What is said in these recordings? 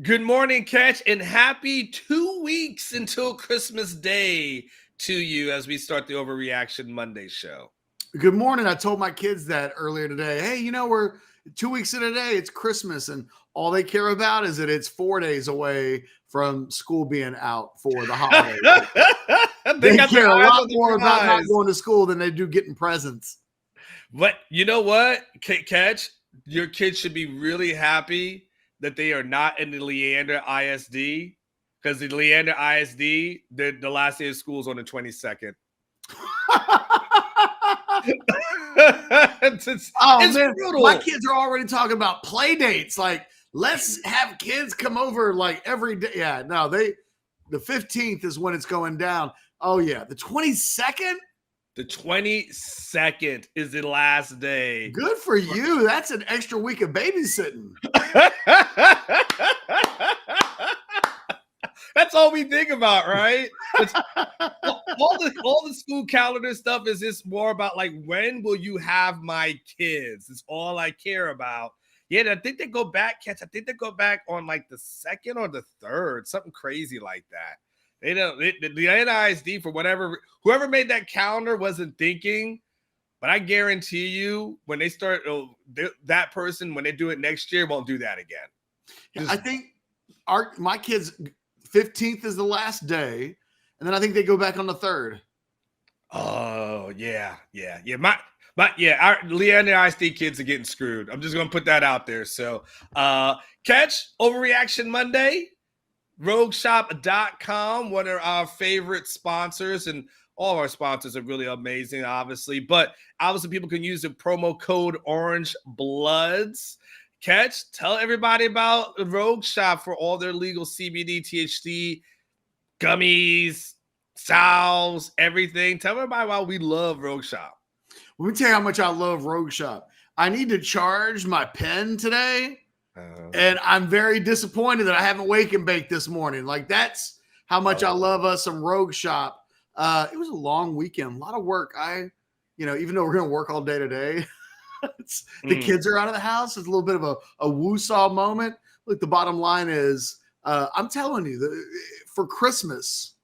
Good morning, Catch, and happy 2 weeks until Christmas Day to you as we start the Overreaction Monday show. Good morning. I told my kids that earlier today. Hey, we're 2 weeks in a day. It's Christmas, and all they care about is that it's 4 days away from school being out for the holidays. They got care their a eyes lot on the more about not prize. going to school than they do getting presents. But you know what, Catch? Your kids should be really happy that they are not in the Leander ISD because the Leander ISD, the last day of school is on the 22nd. it's man, brutal. my kids are already talking about play dates. Like, let's have kids come over like every day. Yeah, no, the 15th is when it's going down. Oh yeah, the 22nd. The 22nd is the last day. Good for you. That's an extra week of babysitting. That's all we think about, right? all the school calendar stuff is just more about like, when will you have my kids? It's all I care about. Yeah, I think they go back, Catch. I think they go back on like the 2nd or the 3rd, something crazy like that. They don't. The NISD, for whoever made that calendar wasn't thinking. But I guarantee you, when they start, that person, when they do it next year, won't do that again. I think my kids' 15th is the last day, and then I think they go back on the 3rd. Oh yeah. Our Leander ISD kids are getting screwed. I'm just gonna put that out there. So, Catch Overreaction Monday. RogueShop.com, one of our favorite sponsors, and all of our sponsors are really amazing, obviously. But obviously, people can use the promo code Orange Bloods. Catch, tell everybody about Rogue Shop for all their legal CBD, THC, gummies, salves, everything. Tell everybody why we love Rogue Shop. Let me tell you how much I love Rogue Shop. I need to charge my pen today. And I'm very disappointed that I haven't wake and bake this morning. Like, that's how much I love us some Rogue Shop. It was a long weekend, a lot of work. Even though we're going to work all day today, the kids are out of the house. It's a little bit of a woo-saw moment. Look, the bottom line is, I'm telling you, for Christmas,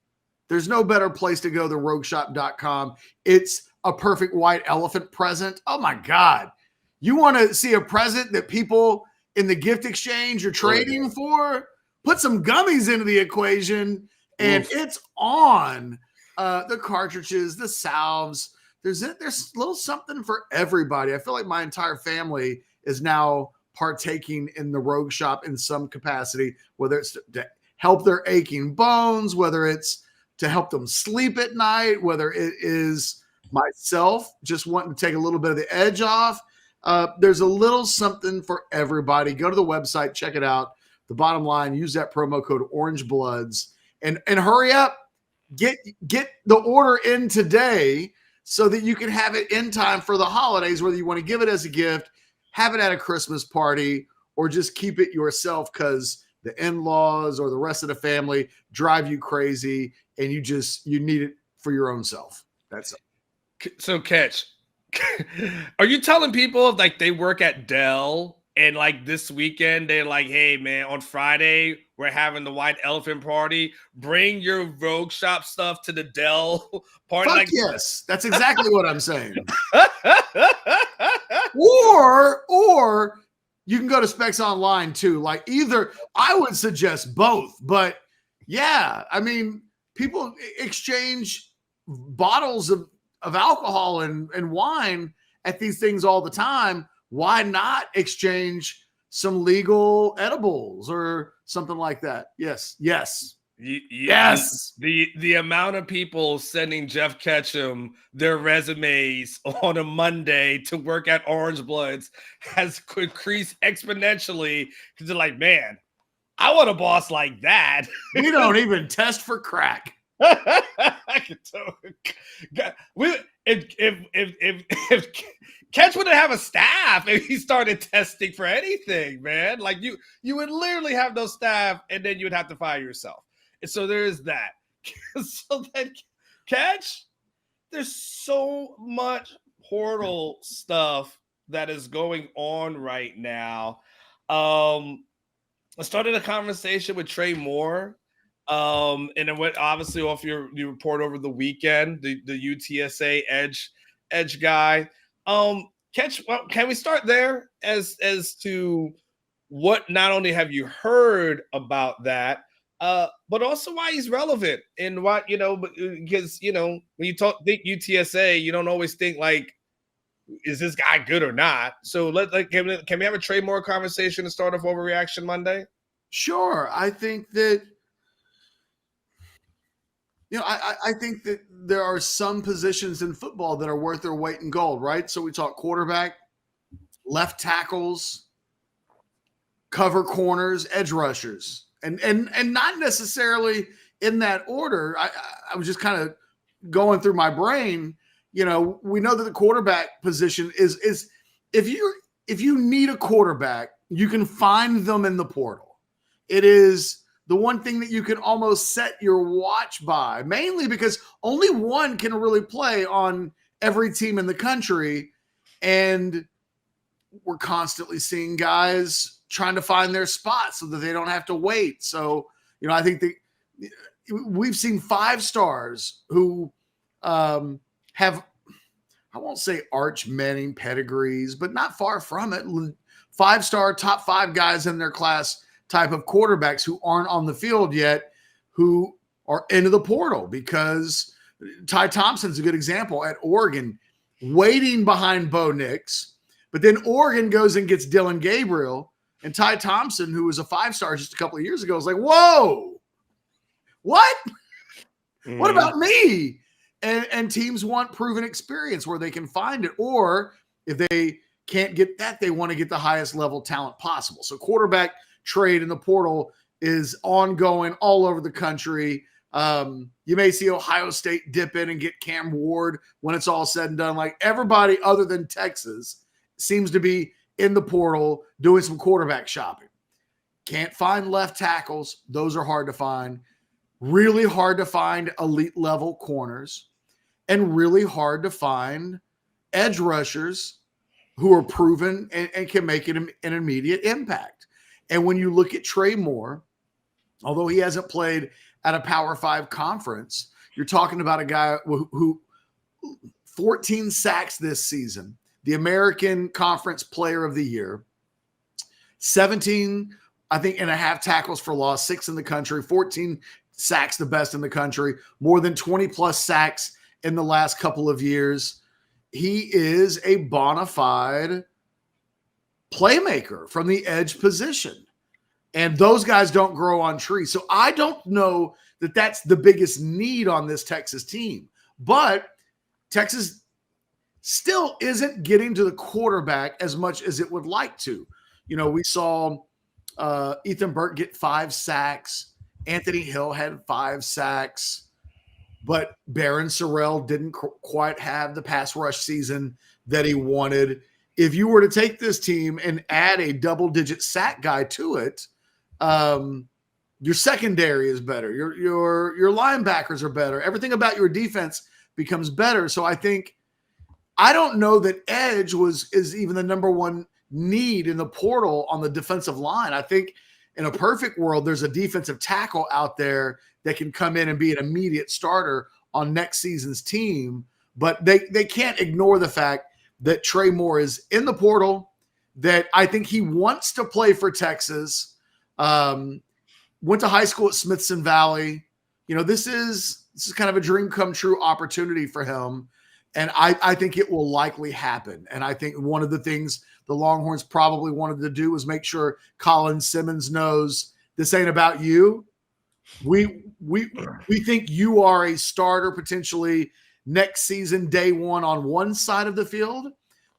there's no better place to go than RogueShop.com. It's a perfect white elephant present. Oh my God. You want to see a present that people in the gift exchange you're trading for? Put some gummies into the equation, and it's on. The cartridges, the salves. There's a little something for everybody. I feel like my entire family is now partaking in the Rogue Shop in some capacity, whether it's to help their aching bones, whether it's to help them sleep at night, whether it is myself just wanting to take a little bit of the edge off. There's a little something for everybody. Go to the website, check it out. The bottom line, use that promo code Orange Bloods and hurry up. Get the order in today so that you can have it in time for the holidays, whether you want to give it as a gift, have it at a Christmas party, or just keep it yourself because the in-laws or the rest of the family drive you crazy and you need it for your own self. That's it. So, Catch, are you telling people like they work at Dell and like this weekend they're like, hey man, on Friday we're having the white elephant party, bring your Rogue Shop stuff to the Dell party? Fuck yes, that's exactly what I'm saying. or you can go to Specs Online too. Like, either, I would suggest both, but yeah, I mean, people exchange bottles of alcohol and wine at these things all the time. Why not exchange some legal edibles or something like that? Yes. The amount of people sending Jeff Ketchum their resumes on a Monday to work at Orange Bloods has increased exponentially because they're like, man, I want a boss like that. We don't even test for crack. If Catch wouldn't have a staff if he started testing for anything, man. Like, you would literally have no staff, and then you would have to fire yourself. And so there is that. So then, Catch, there's so much portal stuff that is going on right now. I started a conversation with Trey Moore. And then went obviously off your report over the weekend, the UTSA edge guy. Can we start there as to what not only have you heard about that, but also why he's relevant and what because when you think UTSA, you don't always think like, is this guy good or not? So can we have a Trey Moore conversation to start off Overreaction Monday? Sure. I think that I think that there are some positions in football that are worth their weight in gold, right? So we talk quarterback, left tackles, cover corners, edge rushers, and not necessarily in that order. I was just kind of going through my brain. We know that the quarterback position is if you need a quarterback, you can find them in the portal. It is the one thing that you can almost set your watch by, mainly because only one can really play on every team in the country. And we're constantly seeing guys trying to find their spot so that they don't have to wait. So, I think we've seen 5 stars who have, I won't say Arch Manning pedigrees, but not far from it. 5-star, top 5 guys in their class type of quarterbacks who aren't on the field yet, who are into the portal, because Ty Thompson's a good example at Oregon, waiting behind Bo Nix, but then Oregon goes and gets Dylan Gabriel, and Ty Thompson, who was a 5-star just a couple of years ago, was like, whoa, what? What about me? And teams want proven experience where they can find it, or if they can't get that, they want to get the highest level talent possible. So quarterback trade in the portal is ongoing all over the country. You may see Ohio State dip in and get Cam Ward when it's all said and done. Like, everybody other than Texas seems to be in the portal doing some quarterback shopping. Can't find left tackles. Those are hard to find. Really hard to find elite level corners, and really hard to find edge rushers who are proven and can make an immediate impact. And when you look at Trey Moore, although he hasn't played at a Power 5 conference, you're talking about a guy who 14 sacks this season, the American Conference Player of the Year, 17, I think, and a half tackles for loss, 6 in the country, 14 sacks, the best in the country, more than 20 plus sacks in the last couple of years. He is a bona fide playmaker from the edge position. And those guys don't grow on trees. So I don't know that that's the biggest need on this Texas team. But Texas still isn't getting to the quarterback as much as it would like to. We saw Ethan Burke get 5 sacks. Anthony Hill had 5 sacks. But Barron Sorrell didn't quite have the pass rush season that he wanted. If you were to take this team and add a double-digit sack guy to it, your secondary is better. Your linebackers are better. Everything about your defense becomes better. So I don't know that edge is even the number one need in the portal on the defensive line. I think in a perfect world, there's a defensive tackle out there that can come in and be an immediate starter on next season's team. But they can't ignore the fact that Trey Moore is in the portal, that I think he wants to play for Texas, went to high school at Smithson Valley. This is kind of a dream come true opportunity for him. And I think it will likely happen. And I think one of the things the Longhorns probably wanted to do was make sure Colin Simmons knows this ain't about you. We think you are a starter potentially next season, day one, on one side of the field.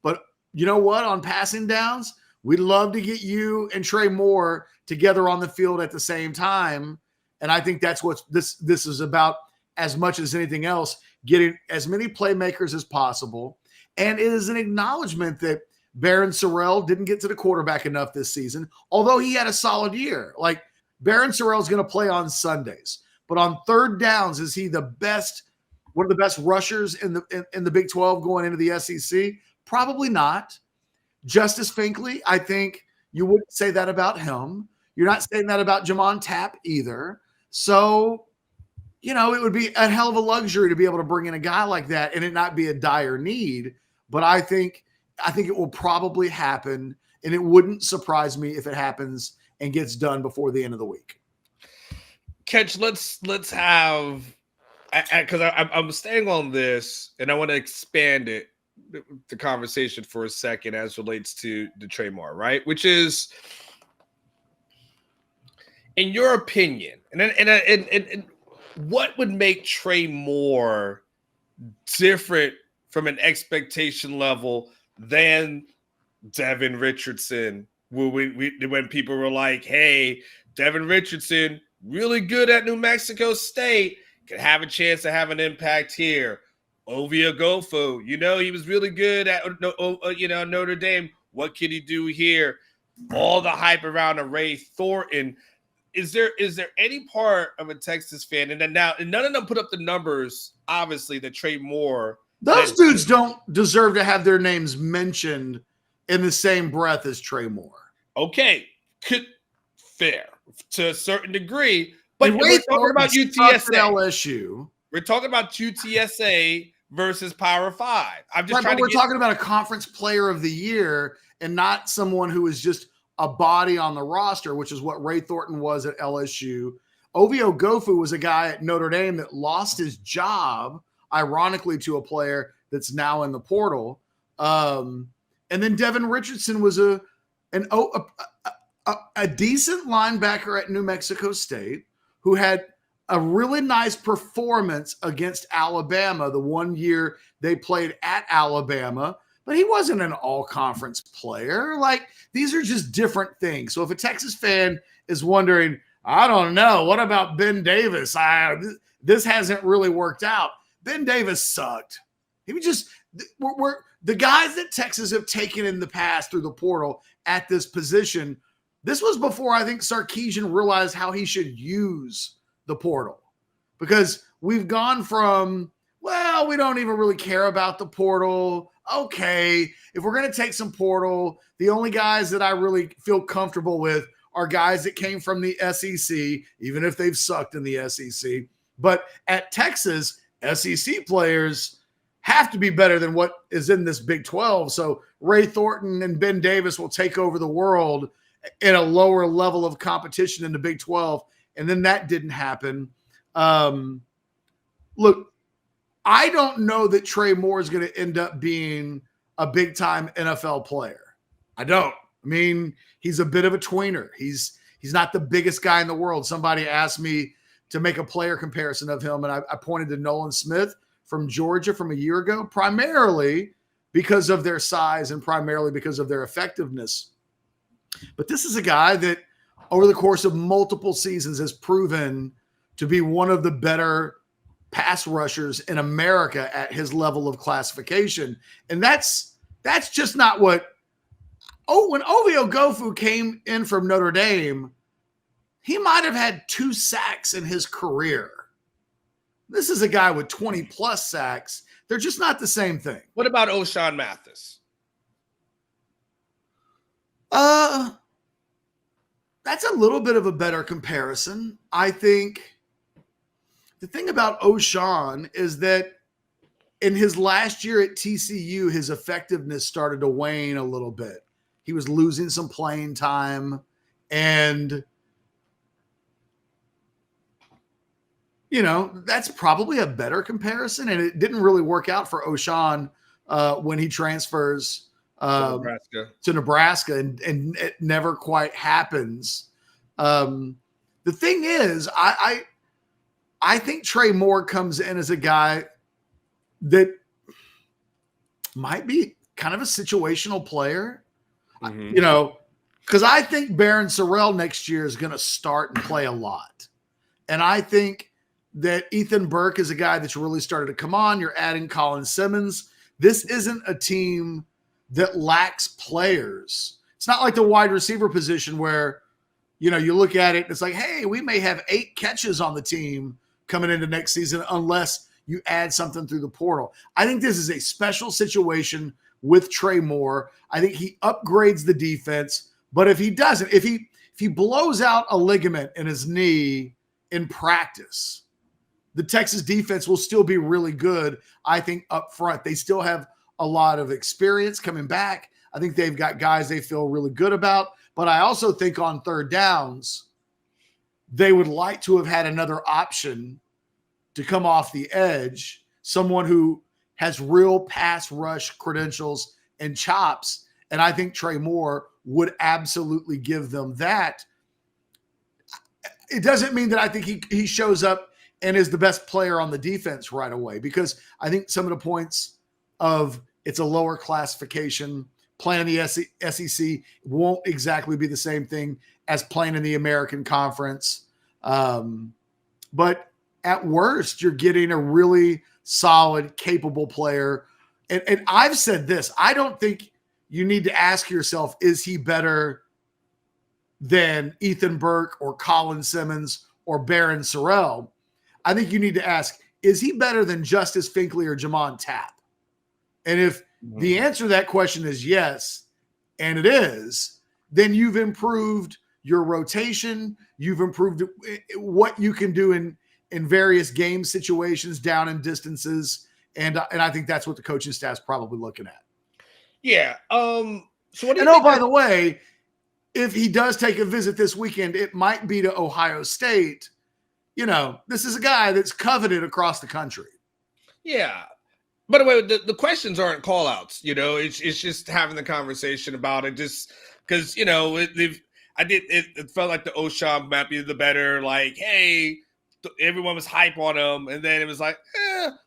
But you know what? On passing downs, we'd love to get you and Trey Moore together on the field at the same time. And I think that's what this is about as much as anything else, getting as many playmakers as possible. And it is an acknowledgement that Barron Sorrell didn't get to the quarterback enough this season, although he had a solid year. Like, Barron Sorrell is going to play on Sundays, but on third downs, is he the best, one of the best rushers in the Big 12 going into the SEC? Probably not. Justice Finkley, I think you wouldn't say that about him. You're not saying that about Jamon Tapp either. So, it would be a hell of a luxury to be able to bring in a guy like that and it not be a dire need. But I think it will probably happen, and it wouldn't surprise me if it happens and gets done before the end of the week. Catch, let's have, because I'm staying on this, and I want to expand the conversation for a second as relates to the Trey Moore, right? Which is, in your opinion, and what would make Trey Moore different from an expectation level than Devin Richardson? When people were like, "Hey, Devin Richardson, really good at New Mexico State, could have a chance to have an impact here." Ovia Gofu, he was really good at Notre Dame. What could he do here? All the hype around a Ray Thornton. Is there any part of a Texas fan, and none of them put up the numbers, obviously, that Trey Moore. Those dudes don't deserve to have their names mentioned in the same breath as Trey Moore. Okay, fair to a certain degree, but we're talking about UTSA. LSU. We're talking about UTSA versus Power 5. I'm just we're talking about a conference player of the year and not someone who is just a body on the roster, which is what Ray Thornton was at LSU. Ovia Gofu was a guy at Notre Dame that lost his job, ironically, to a player that's now in the portal. And then Devin Richardson was a decent linebacker at New Mexico State who had a really nice performance against Alabama the one year they played at Alabama, but he wasn't an all-conference player. Like, these are just different things. So if a Texas fan is wondering, I don't know, what about Ben Davis? This hasn't really worked out. Ben Davis sucked. He was just we're the guys that Texas have taken in the past through the portal at this position. This was before I think Sarkisian realized how he should use the portal, because we've gone from, well, we don't even really care about the portal. Okay, if we're going to take some portal, the only guys that I really feel comfortable with are guys that came from the SEC, even if they've sucked in the SEC. But at Texas, SEC players have to be better than what is in this Big 12. So Ray Thornton and Ben Davis will take over the world in a lower level of competition in the Big 12. And then that didn't happen. Look, I don't know that Trey Moore is going to end up being a big-time NFL player. I don't. I mean, he's a bit of a tweener. He's not the biggest guy in the world. Somebody asked me to make a player comparison of him, and I pointed to Nolan Smith from Georgia from a year ago, primarily because of their size and primarily because of their effectiveness. But this is a guy that over the course of multiple seasons has proven to be one of the better pass rushers in America at his level of classification. And that's just not what – when Ovia Gofu came in from Notre Dame, he might have had 2 sacks in his career. This is a guy with 20-plus sacks. They're just not the same thing. What about O'Shawn Mathis? That's a little bit of a better comparison. I think the thing about O'Shawn is that in his last year at TCU, his effectiveness started to wane a little bit. He was losing some playing time, and that's probably a better comparison. And it didn't really work out for O'Shawn when he transfers to Nebraska, and it never quite happens. The thing is, I think Trey Moore comes in as a guy that might be kind of a situational player, because I think Barron Sorrell next year is going to start and play a lot. And I think that Ethan Burke is a guy that's really started to come on. You're adding Colin Simmons. This isn't a team that lacks players. It's not like the wide receiver position where, you look at it and it's like, hey, we may have 8 catches on the team coming into next season unless you add something through the portal. I think this is a special situation with Trey Moore. I think he upgrades the defense, but if he doesn't, if if he blows out a ligament in his knee in practice, the Texas defense will still be really good, I think, up front. They still have a lot of experience coming back. I think they've got guys they feel really good about. But I also think on third downs, they would like to have had another option to come off the edge, someone who has real pass rush credentials and chops. And I think Trey Moore would absolutely give them that. It doesn't mean that I think he shows up and is the best player on the defense right away, because I think some of the points of it's a lower classification, playing in the SEC won't exactly be the same thing as playing in the American Conference. But at worst, you're getting a really solid, capable player. And I've said this, I don't think you need to ask yourself, is he better than Ethan Burke or Colin Simmons or Barron Sorrell? I think you need to ask, is he better than Justice Finkley or Jamon Tapp? And if the answer to that question is yes, and it is, then you've improved your rotation. You've improved what you can do in various game situations, down and distances. And I think that's what the coaching staff's probably looking at. Yeah. So what do you and think by the way, if he does take a visit this weekend, it might be to Ohio State. You know, this is a guy that's coveted across the country. Yeah. By the way, the questions aren't call outs, you know, it's just having the conversation about it, just because, you know, it felt like the O'Shawn might be the better, like, hey, everyone was hype on him. And then it was like,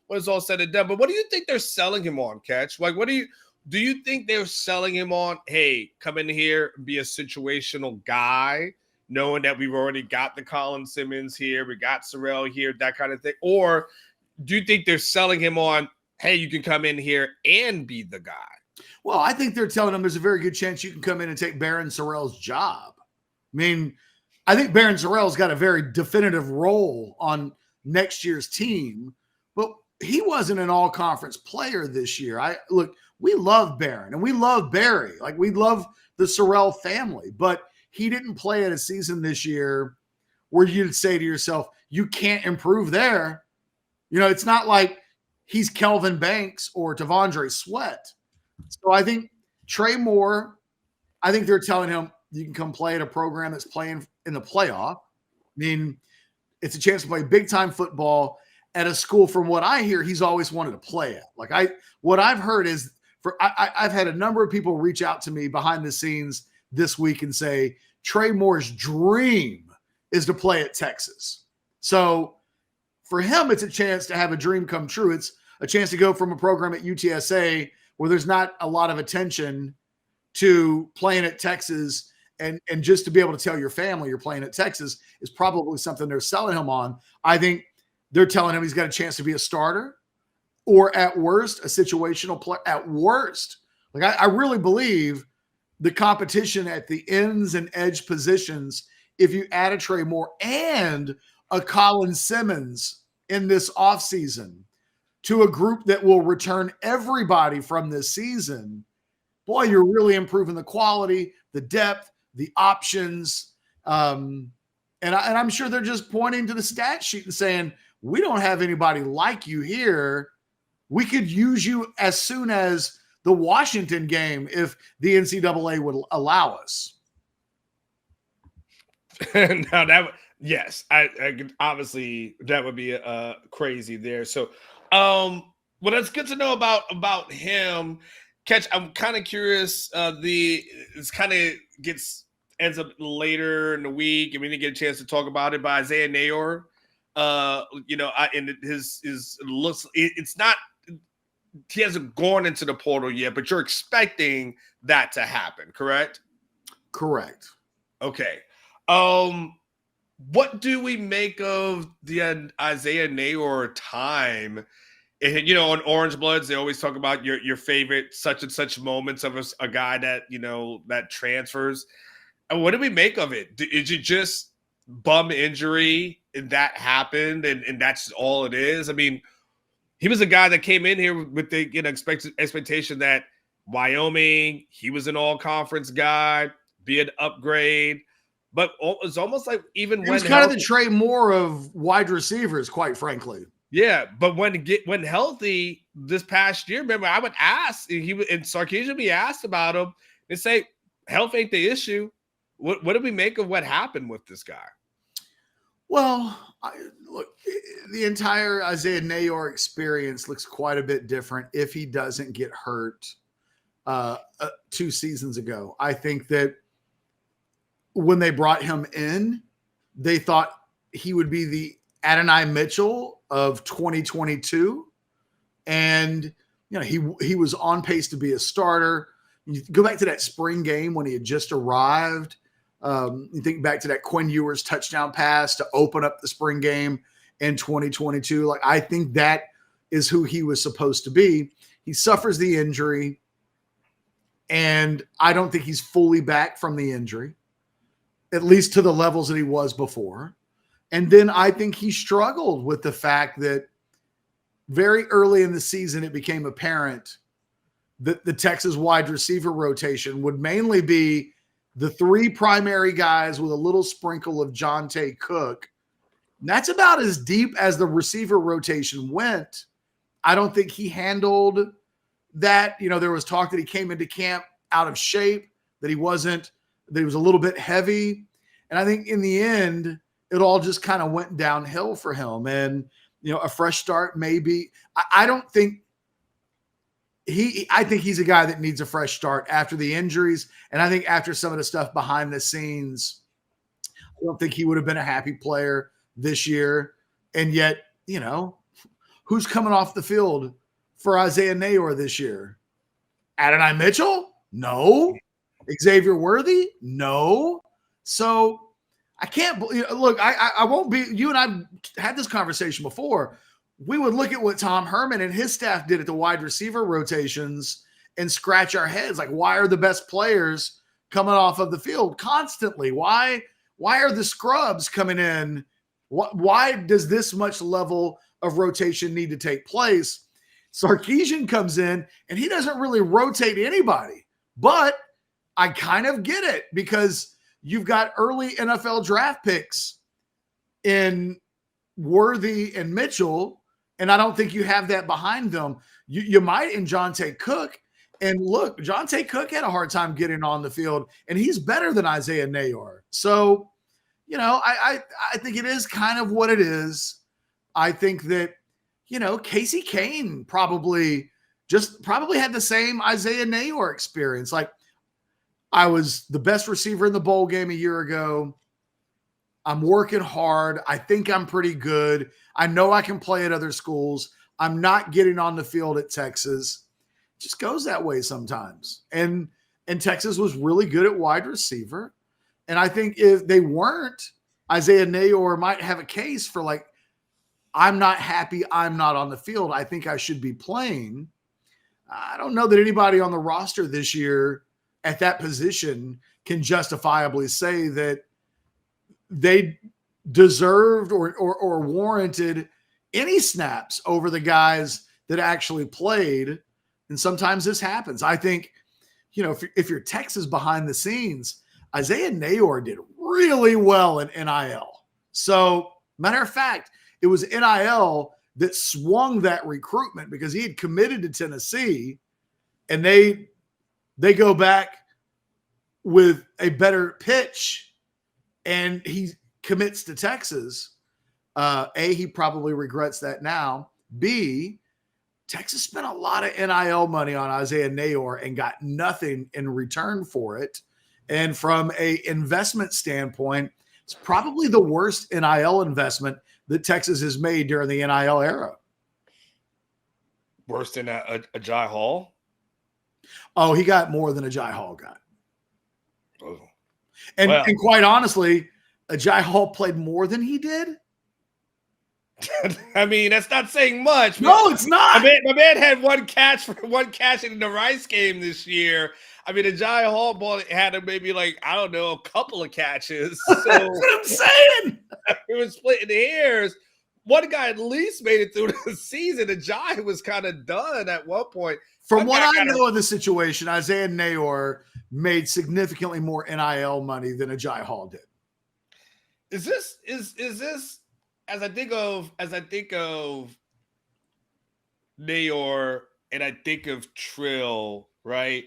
when it's all said and done. But what do you think they're selling him on, Catch? Like, do you think they're selling him on, hey, come in here and be a situational guy, knowing that we've already got the Colin Simmons here, we got Sorrell here, that kind of thing? Or do you think they're selling him on, hey, you can come in here and be the guy? Well, I think they're telling him there's a very good chance you can come in and take Barron Sorrell's job. I mean, I think Barron Sorrell's got a very definitive role on next year's team, but he wasn't an all-conference player this year. Look, we love Barron and we love Barry. Like, we love the Sorrell family, but he didn't play at a season this year where you'd say to yourself, you can't improve there. You know, it's not like he's Kelvin Banks or Tavondre Sweat. So I think Trey Moore, I think they're telling him you can come play at a program that's playing in the playoff. I mean, it's a chance to play big-time football at a school, from what I hear, he's always wanted to play at. Like, what I've heard is, I've had a number of people reach out to me behind the scenes this week and say Trey Moore's dream is to play at Texas. So for him, it's a chance to have a dream come true. It's a chance to go from a program at UTSA where there's not a lot of attention to playing at Texas, and just to be able to tell your family you're playing at Texas is probably something they're selling him on. I think they're telling him he's got a chance to be a starter, or at worst, a situational player. At worst, like, I really believe the competition at the ends and edge positions, if you add a Trey Moore and a Colin Simmons in this offseason to a group that will return everybody from this season, boy, you're really improving the quality, the depth, the options. And I'm sure they're just pointing to the stat sheet and saying, we don't have anybody like you here. We could use you as soon as the Washington game if the NCAA would allow us. Now yes, I obviously that would be crazy there. So, well, that's good to know about him. Catch, I'm kind of curious. It's kind of ends up later in the week, and we didn't get a chance to talk about it. By Isaiah Nayor, you know, and his looks. It's not. He hasn't gone into the portal yet, but you're expecting that to happen, correct? Correct. Okay. What do we make of the Isaiah Nayor time? And, you know, on Orange Bloods, they always talk about your favorite such and such moments of a guy that, you know, that transfers. And what do we make of it? Is it just bum injury and that happened and that's all it is? I mean, he was a guy that came in here with the, you know, expectation that Wyoming, he was an all-conference guy, be an upgrade. But it's almost like even It when was kind of the Trey Moore of wide receivers, quite frankly. Yeah, but when healthy this past year, remember I would ask, and Sarkisian would be asked about him and say, health ain't the issue. What do we make of what happened with this guy? Well, look, the entire Isaiah Nayor experience looks quite a bit different if he doesn't get hurt 2 seasons ago. I think that when they brought him in, they thought he would be the Adonai Mitchell of 2022. And, he was on pace to be a starter. You go back to that spring game when he had just arrived. You think back to that Quinn Ewers touchdown pass to open up the spring game in 2022. Like, I think that is who he was supposed to be. He suffers the injury, and I don't think he's fully back from the injury, at least to the levels that he was before. And then I think he struggled with the fact that very early in the season, it became apparent that the Texas wide receiver rotation would mainly be the 3 primary guys with a little sprinkle of Jonte Cook. And that's about as deep as the receiver rotation went. I don't think he handled that. There was talk that he came into camp out of shape, that he was a little bit heavy. And I think in the end, it all just kind of went downhill for him. And, a fresh start maybe. I think he's a guy that needs a fresh start after the injuries. And I think after some of the stuff behind the scenes, I don't think he would have been a happy player this year. And yet, who's coming off the field for Isaiah Nayor this year? Adonai Mitchell? No. Xavier Worthy? No. So I can't look, I won't be, you and I had this conversation before. We would look at what Tom Herman and his staff did at the wide receiver rotations and scratch our heads. Like, why are the best players coming off of the field constantly? Why are the scrubs coming in? Why does this much level of rotation need to take place? Sarkisian comes in and he doesn't really rotate anybody, but I kind of get it because you've got early NFL draft picks in Worthy and Mitchell, and I don't think you have that behind them. You might in Jonte Cook. And look, Jonte Cook had a hard time getting on the field, and he's better than Isaiah Nayor. So, I think it is kind of what it is. I think that, Casey Kane probably had the same Isaiah Nayor experience. Like, I was the best receiver in the bowl game a year ago. I'm working hard. I think I'm pretty good. I know I can play at other schools. I'm not getting on the field at Texas. It just goes that way sometimes. And Texas was really good at wide receiver. And I think if they weren't, Isaiah Nayor might have a case for like, I'm not happy I'm not on the field. I think I should be playing. I don't know that anybody on the roster this year at that position can justifiably say that they deserved or warranted any snaps over the guys that actually played. And sometimes this happens. I think, if you're Texas behind the scenes, Isaiah Nayor did really well in NIL. So, matter of fact, it was NIL that swung that recruitment because he had committed to Tennessee, and they go back with a better pitch, and he commits to Texas. A, he probably regrets that now. B, Texas spent a lot of NIL money on Isaiah Nayor and got nothing in return for it. And from a investment standpoint, it's probably the worst NIL investment that Texas has made during the NIL era. Worse than Ajay Hall? Oh, he got more than Ajay Hall got. Oh. And quite honestly, Ajay Hall played more than he did. I mean, that's not saying much. No, it's not. My man had one catch in the Rice game this year. I mean, Ajay Hall had maybe a couple of catches. So that's what I'm saying. It was splitting hairs. One guy at least made it through the season. Ajay was kind of done at one point. From what I know of the situation, Isaiah Nayor made significantly more NIL money than Ajay Hall did. is this as I think of Nayor and I think of Trill, right?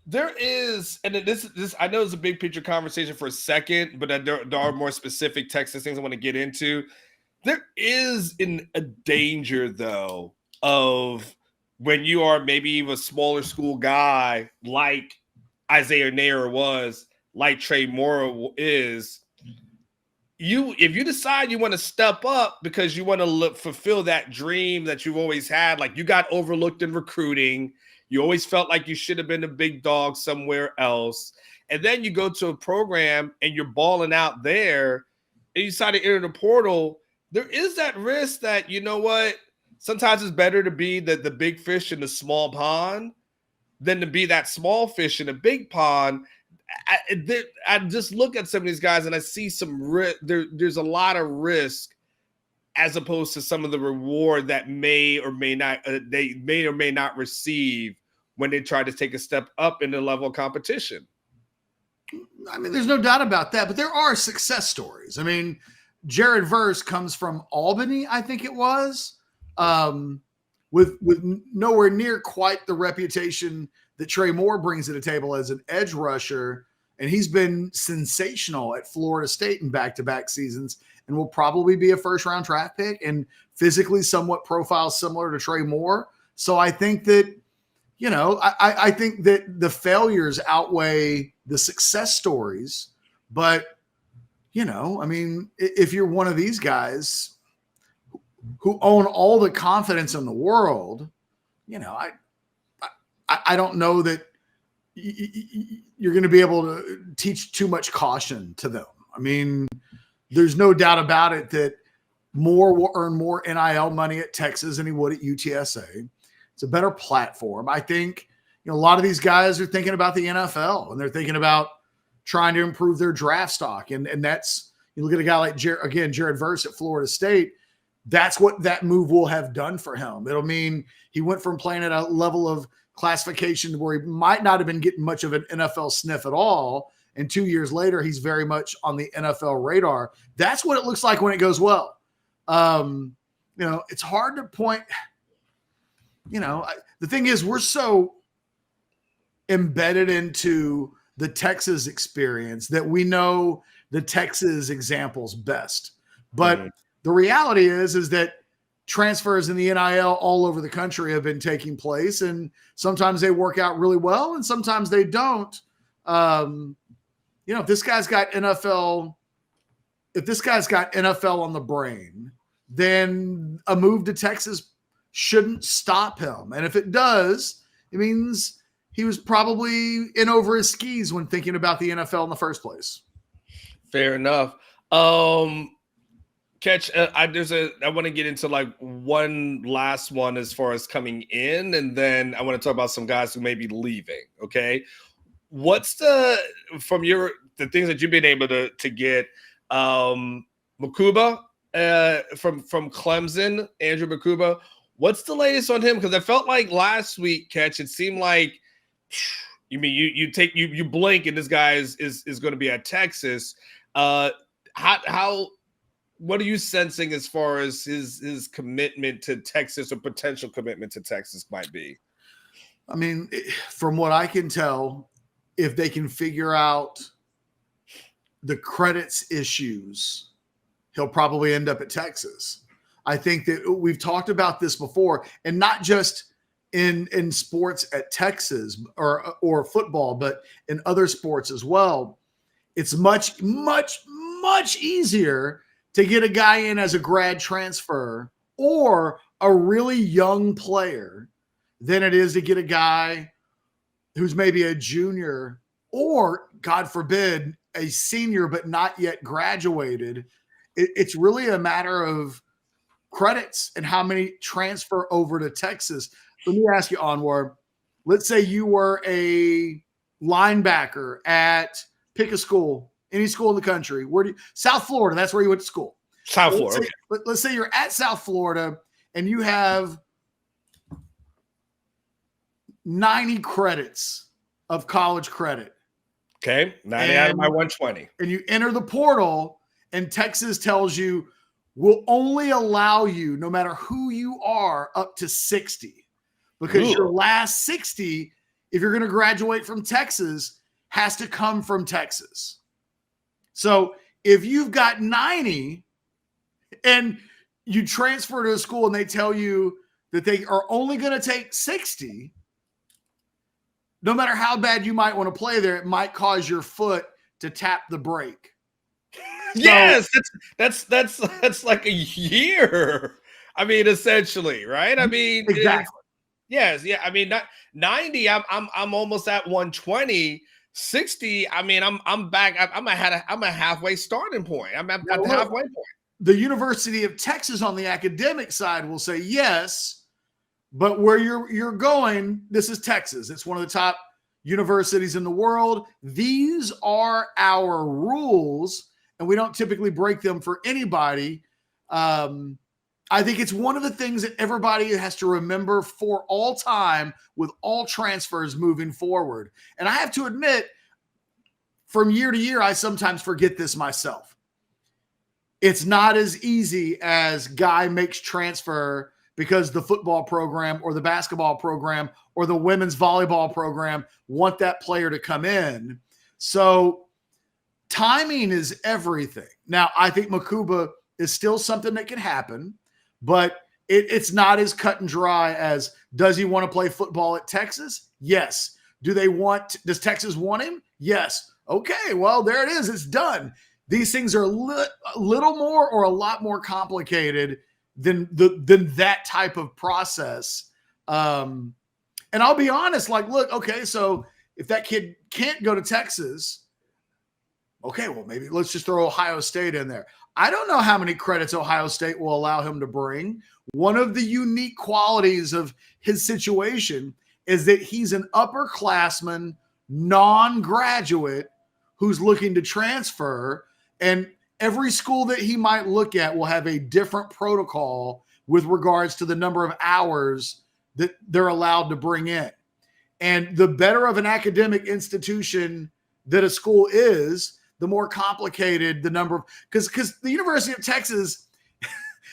There is, and this I know it's a big picture conversation for a second, but there are more specific Texas things I want to get into. There is a danger though of when you are maybe even a smaller school guy like Isaiah Nair was, like Trey Moore is. If you decide you want to step up because you want to fulfill that dream that you've always had, like you got overlooked in recruiting, you always felt like you should have been a big dog somewhere else, and then you go to a program and you're balling out there, and you decide to enter the portal. There is that risk that, you know what, sometimes it's better to be the big fish in the small pond than to be that small fish in a big pond. I just look at some of these guys and I see there's a lot of risk as opposed to some of the reward that may or may not receive when they try to take a step up in the level of competition. I mean, there's no doubt about that, but there are success stories. I mean, Jared Verse comes from Albany, I think it was, with nowhere near quite the reputation that Trey Moore brings to the table as an edge rusher, and he's been sensational at Florida State in back-to-back seasons and will probably be a first-round draft pick and physically somewhat profile similar to Trey Moore. So I think that, you know, I think that the failures outweigh the success stories. But, you know, I mean, if you're one of these guys who own all the confidence in the world, you know, I don't know that you're going to be able to teach too much caution to them. I mean, there's no doubt about it that Moore will earn more NIL money at Texas than he would at UTSA. It's a better platform. I think, you know, a lot of these guys are thinking about the NFL and they're thinking about trying to improve their draft stock. And that's, you look at a guy like Jared Verse at Florida State. That's what that move will have done for him. It'll mean he went from playing at a level of classification where he might not have been getting much of an NFL sniff at all. And 2 years later, he's very much on the NFL radar. That's what it looks like when it goes well. You know, it's hard to point. You know, the thing is, we're so embedded into the Texas experience that we know the Texas examples best. But the reality is that transfers in the NIL all over the country have been taking place, and sometimes they work out really well and sometimes they don't. You know, if this guy's got NFL on the brain, then a move to Texas shouldn't stop him. And if it does, it means he was probably in over his skis when thinking about the NFL in the first place. Fair enough. Catch, I want to get into like one last one as far as coming in, and then I want to talk about some guys who may be leaving. Okay, what's the things that you've been able to get? Makuba from Clemson, Andrew Makuba. What's the latest on him? Because I felt like last week, Catch, it seemed like you blink and this guy is going to be at Texas. What are you sensing as far as his commitment to Texas or potential commitment to Texas might be? I mean, from what I can tell, if they can figure out the credits issues, he'll probably end up at Texas. I think that we've talked about this before, and not just in sports at Texas or football, but in other sports as well. It's much, much, much easier to get a guy in as a grad transfer or a really young player than it is to get a guy who's maybe a junior or, God forbid, a senior but not yet graduated. It's really a matter of credits and how many transfer over to Texas. Let me ask you, Anwar, let's say you were a linebacker at pick a school, any school in the country. South Florida, that's where you went to school. South Florida. Okay. Let's say you're at South Florida and you have 90 credits of college credit. Okay, 90 out of my 120. And you enter the portal, and Texas tells you, we'll only allow you, no matter who you are, up to 60. Because your last 60, if you're going to graduate from Texas, has to come from Texas. So if you've got 90 and you transfer to a school and they tell you that they are only going to take 60, no matter how bad you might want to play there, it might cause your foot to tap the brake. Yes, that's like a year. I mean, essentially, right? I mean, exactly. Yes, yeah. I mean, 90. I'm almost at 120. 60. I mean, I'm back. I'm a halfway starting point. I'm at the halfway point. The University of Texas on the academic side will say yes, but where you're going, this is Texas. It's one of the top universities in the world. These are our rules, and we don't typically break them for anybody. I think it's one of the things that everybody has to remember for all time with all transfers moving forward. And I have to admit, from year to year, I sometimes forget this myself. It's not as easy as guy makes transfer because the football program or the basketball program or the women's volleyball program want that player to come in. So timing is everything. Now, I think Makuba is still something that can happen, but it's not as cut and dry as, does he want to play football at Texas? Yes. Does Texas want him? Yes. Okay, well, there it is. It's done. These things are a little more or a lot more complicated than that type of process. And I'll be honest, like, look, okay, so if that kid can't go to Texas, okay, well, maybe let's just throw Ohio State in there. I don't know how many credits Ohio State will allow him to bring. One of the unique qualities of his situation is that he's an upperclassman, non-graduate who's looking to transfer, and every school that he might look at will have a different protocol with regards to the number of hours that they're allowed to bring in. And the better of an academic institution that a school is, the more complicated the number of, because the University of Texas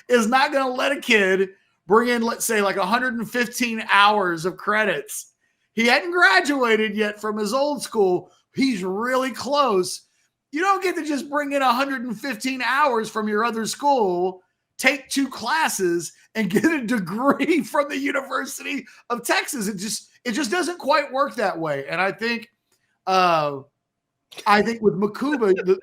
is not going to let a kid bring in, let's say, like 115 hours of credits. He hadn't graduated yet from his old school. He's really close. You don't get to just bring in 115 hours from your other school, take 2 classes, and get a degree from the University of Texas. It just doesn't quite work that way. And I think with Makuba,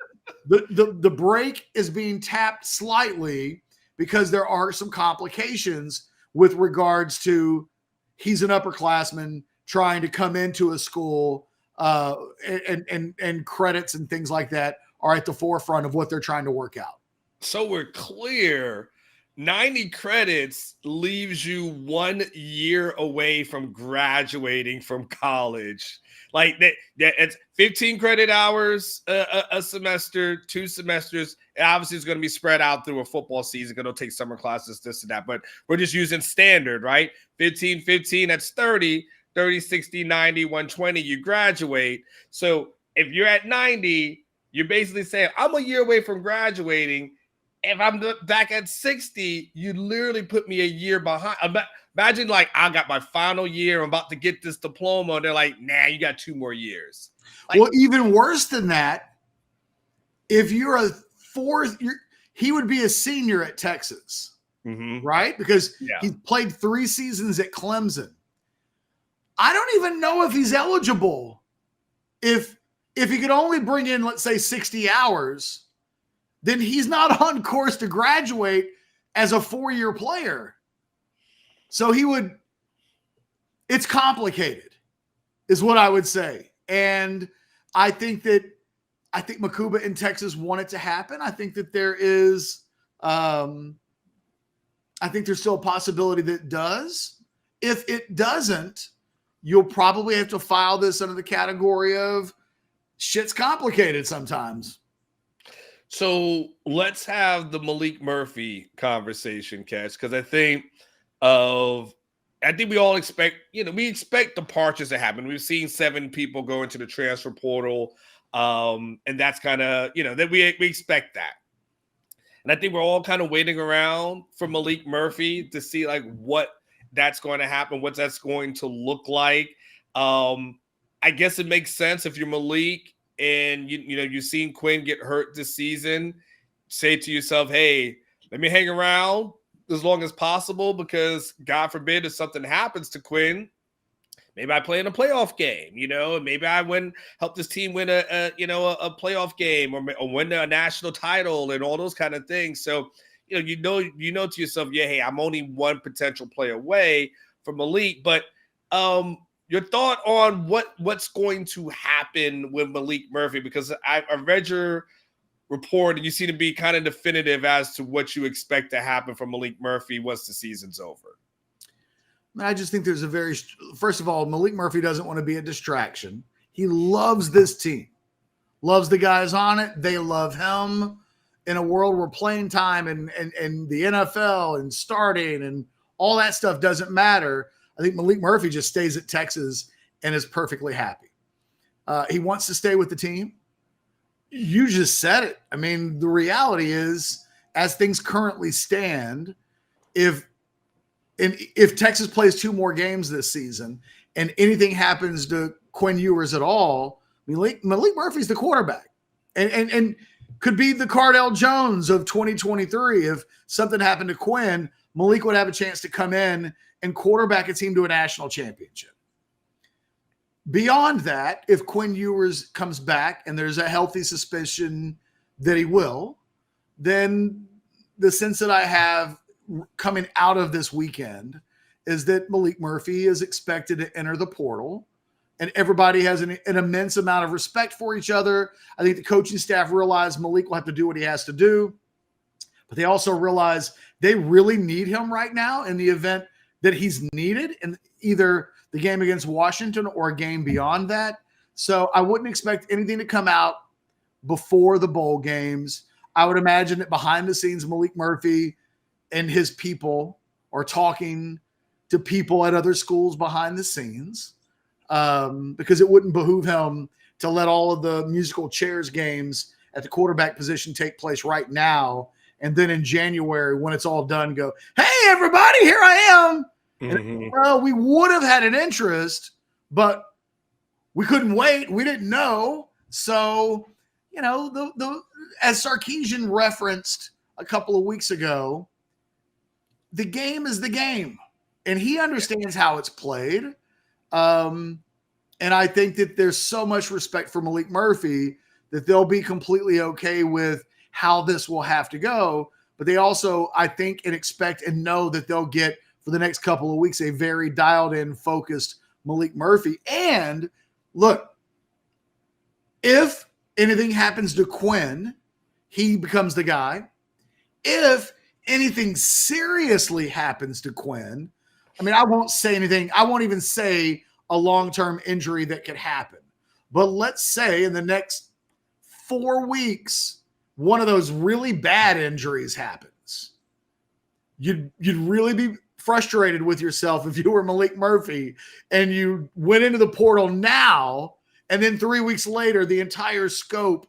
the brake is being tapped slightly because there are some complications with regards to he's an upperclassman trying to come into a school, and credits and things like that are at the forefront of what they're trying to work out. So we're clear. 90 credits leaves you 1 year away from graduating from college. Like that it's 15 credit hours a semester, 2 semesters. Obviously, it's going to be spread out through a football season. Going to take summer classes, this and that. But we're just using standard, right? 15, that's 30. 30, 60, 90, 120, you graduate. So if you're at 90, you're basically saying, I'm a year away from graduating. If I'm back at 60, you literally put me a year behind. Imagine, like, I got my final year. I'm about to get this diploma. And they're like, nah, you got 2 more years. Like, well, even worse than that, if you're a fourth, he would be a senior at Texas, right? Because he played 3 seasons at Clemson. I don't even know if he's eligible. If he could only bring in, let's say, 60 hours, then he's not on course to graduate as a 4-year player. So it's complicated, is what I would say. And I think Makuba in Texas want it to happen. I think that there's still a possibility that it does. If it doesn't, you'll probably have to file this under the category of shit's complicated sometimes. So let's have the Malik Murphy conversation, Cash, because I think we all expect, we expect departures to happen. We've seen 7 people go into the transfer portal. And that's kind of, that we expect that. And I think we're all kind of waiting around for Malik Murphy to see like what that's going to happen, what that's going to look like. I guess it makes sense if you're Malik and you've seen Quinn get hurt this season, say to yourself, hey, let me hang around as long as possible, because God forbid if something happens to Quinn, maybe I play in a playoff game, and maybe I help this team win a playoff game or win a national title and all those kind of things. So, you know to yourself, yeah, hey, I'm only one potential play away from Malik. But your thought on what's going to happen with Malik Murphy, because I read your report and you seem to be kind of definitive as to what you expect to happen from Malik Murphy once the season's over. I just think there's first of all, Malik Murphy doesn't want to be a distraction. He loves this team, loves the guys on it. They love him. In a world where playing time and the NFL and starting and all that stuff doesn't matter, I think Malik Murphy just stays at Texas and is perfectly happy. He wants to stay with the team. You just said it. I mean, the reality is, as things currently stand, if Texas plays 2 more games this season and anything happens to Quinn Ewers at all, Malik Murphy's the quarterback and could be the Cardell Jones of 2023. If something happened to Quinn, Malik would have a chance to come in and quarterback a team to a national championship. Beyond that, if Quinn Ewers comes back and there's a healthy suspicion that he will, then the sense that I have coming out of this weekend is that Malik Murphy is expected to enter the portal, and everybody has an immense amount of respect for each other. I think the coaching staff realize Malik will have to do what he has to do, but they also realize they really need him right now in the event that he's needed in either the game against Washington or a game beyond that. So I wouldn't expect anything to come out before the bowl games. I would imagine that behind the scenes, Malik Murphy and his people are talking to people at other schools behind the scenes, because it wouldn't behoove him to let all of the musical chairs games at the quarterback position take place right now. And then in January, when it's all done, go, hey, everybody, here I am. Mm-hmm. And, well, we would have had an interest, but we couldn't wait. We didn't know. So, as Sarkisian referenced a couple of weeks ago, the game is the game, and he understands how it's played. And I think that there's so much respect for Malik Murphy that they'll be completely okay with how this will have to go. But they also, I think, and expect and know that they'll get, for the next couple of weeks, a very dialed in, focused Malik Murphy. And look, if anything happens to Quinn, he becomes the guy. If anything seriously happens to Quinn, I mean, I won't say anything. I won't even say a long-term injury that could happen. But let's say in the next 4 weeks, one of those really bad injuries happens. You'd really be frustrated with yourself if you were Malik Murphy and you went into the portal now, and then 3 weeks later, the entire scope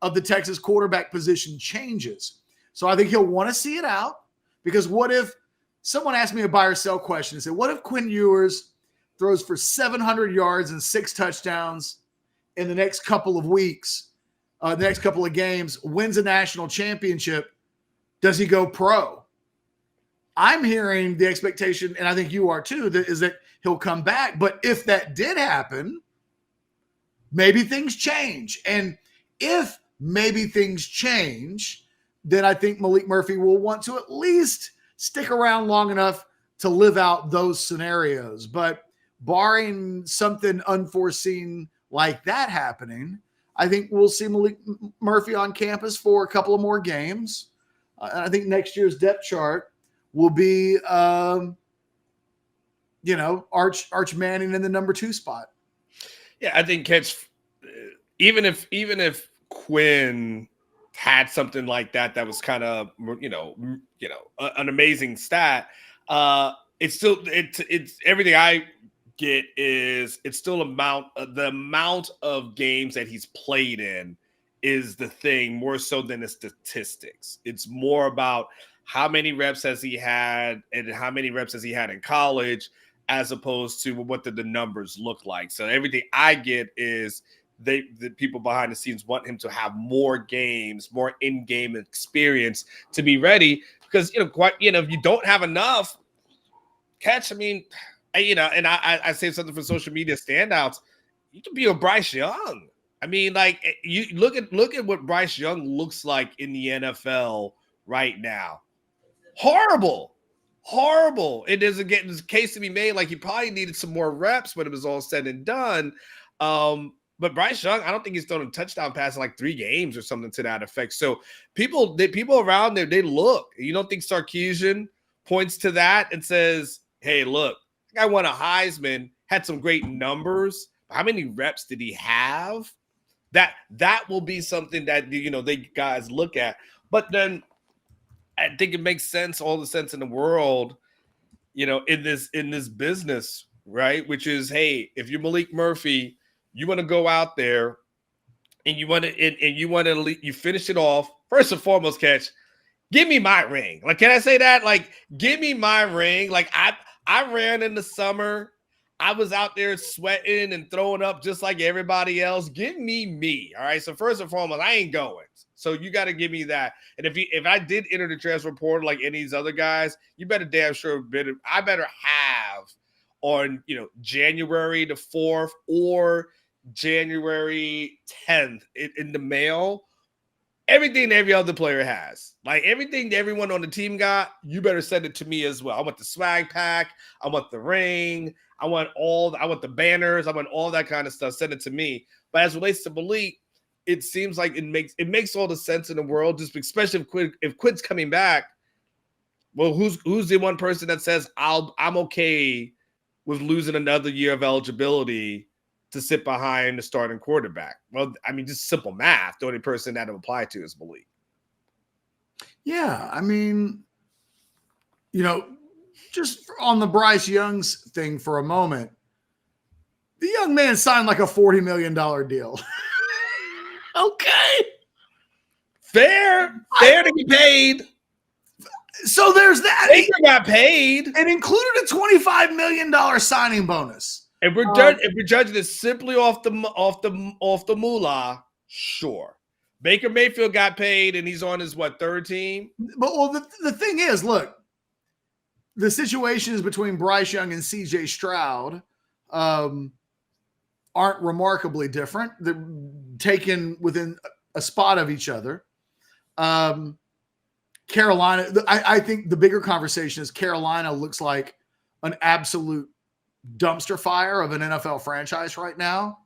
of the Texas quarterback position changes. So I think he'll want to see it out, because what if someone asked me a buy or sell question and said, what if Quinn Ewers throws for 700 yards and 6 touchdowns in the next couple of weeks, the next couple of games, wins a national championship? Does he go pro? I'm hearing the expectation, and I think you are too, that he'll come back. But if that did happen, maybe things change. And if maybe things change, then I think Malik Murphy will want to at least stick around long enough to live out those scenarios. But barring something unforeseen like that happening, I think we'll see Malik Murphy on campus for a couple of more games. And I think next year's depth chart will be, Arch Manning in the number 2 spot. Yeah, I think even if Quinn had something like that was kind of an amazing stat, it's everything I get is it's still the amount of games that he's played in is the thing more so than the statistics. It's more about how many reps has he had and how many reps has he had in college, as opposed to what the numbers look like. So everything I get is the people behind the scenes want him to have more games, more in-game experience to be ready. Because if you don't have enough catch, and I say something for social media standouts. You can be a Bryce Young. You look at what Bryce Young looks like in the NFL right now. Horrible. It doesn't get this case to be made like he probably needed some more reps when it was all said and done. But Bryce Young, I don't think he's thrown a touchdown pass in like 3 games or something to that effect. So people around there, they look. You don't think Sarkisian points to that and says, "Hey, look, I won a Heisman, had some great numbers. How many reps did he have?" That will be something that they guys look at. But then I think it makes sense, all the sense in the world, in this business, right? Which is, hey, if you're Malik Murphy, you want to go out there and you finish it off. First and foremost, catch. Give me my ring. Like, can I say that? Like, give me my ring. Like, I ran in the summer. I was out there sweating and throwing up just like everybody else. Give me. All right. So first and foremost, I ain't going. So you got to give me that. And if I did enter the transfer portal like any of these other guys, you better damn sure I better have on January the 4th or January 10th in the mail everything every other player has. Like everything everyone on the team got, you better send it to me as well. I want the swag pack. I want the ring. I want the banners. I want all that kind of stuff. Send it to me. But as it relates to Malik, it seems like it makes all the sense in the world, just especially if Quinn's coming back. Well, who's the one person that says I'm okay with losing another year of eligibility to sit behind the starting quarterback? Well, just simple math. The only person that apply to is Malik. Yeah, just on the Bryce Young's thing for a moment, the young man signed like a $40 million deal. Okay. Fair to be paid. So there's that. Baker got paid. And included a $25 million signing bonus. If we're judging it simply off the moolah, sure. Baker Mayfield got paid, and he's on his third team. But the thing is, look, the situations between Bryce Young and C.J. Stroud aren't remarkably different. They're taken within a spot of each other. Carolina, I think the bigger conversation is Carolina looks like an absolute dumpster fire of an NFL franchise right now.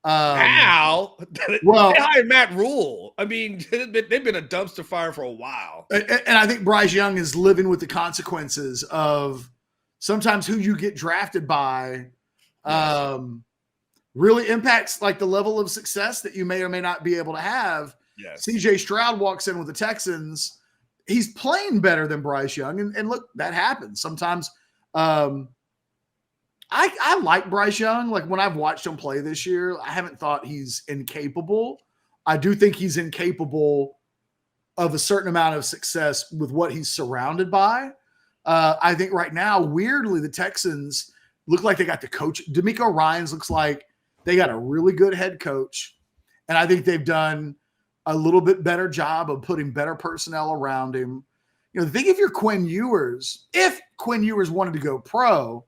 How? Well, they hired Matt Rule. They've been a dumpster fire for a while. And I think Bryce Young is living with the consequences of sometimes who you get drafted by really impacts like the level of success that you may or may not be able to have. Yes. C.J. Stroud walks in with the Texans. He's playing better than Bryce Young. And look, that happens. Sometimes I like Bryce Young. Like when I've watched him play this year, I haven't thought he's incapable. I do think he's incapable of a certain amount of success with what he's surrounded by. I think right now, weirdly, the Texans look like they got the coach. D'Amico Ryans looks like they got a really good head coach. And I think they've done a little bit better job of putting better personnel around him. Think if you're Quinn Ewers, if Quinn Ewers wanted to go pro,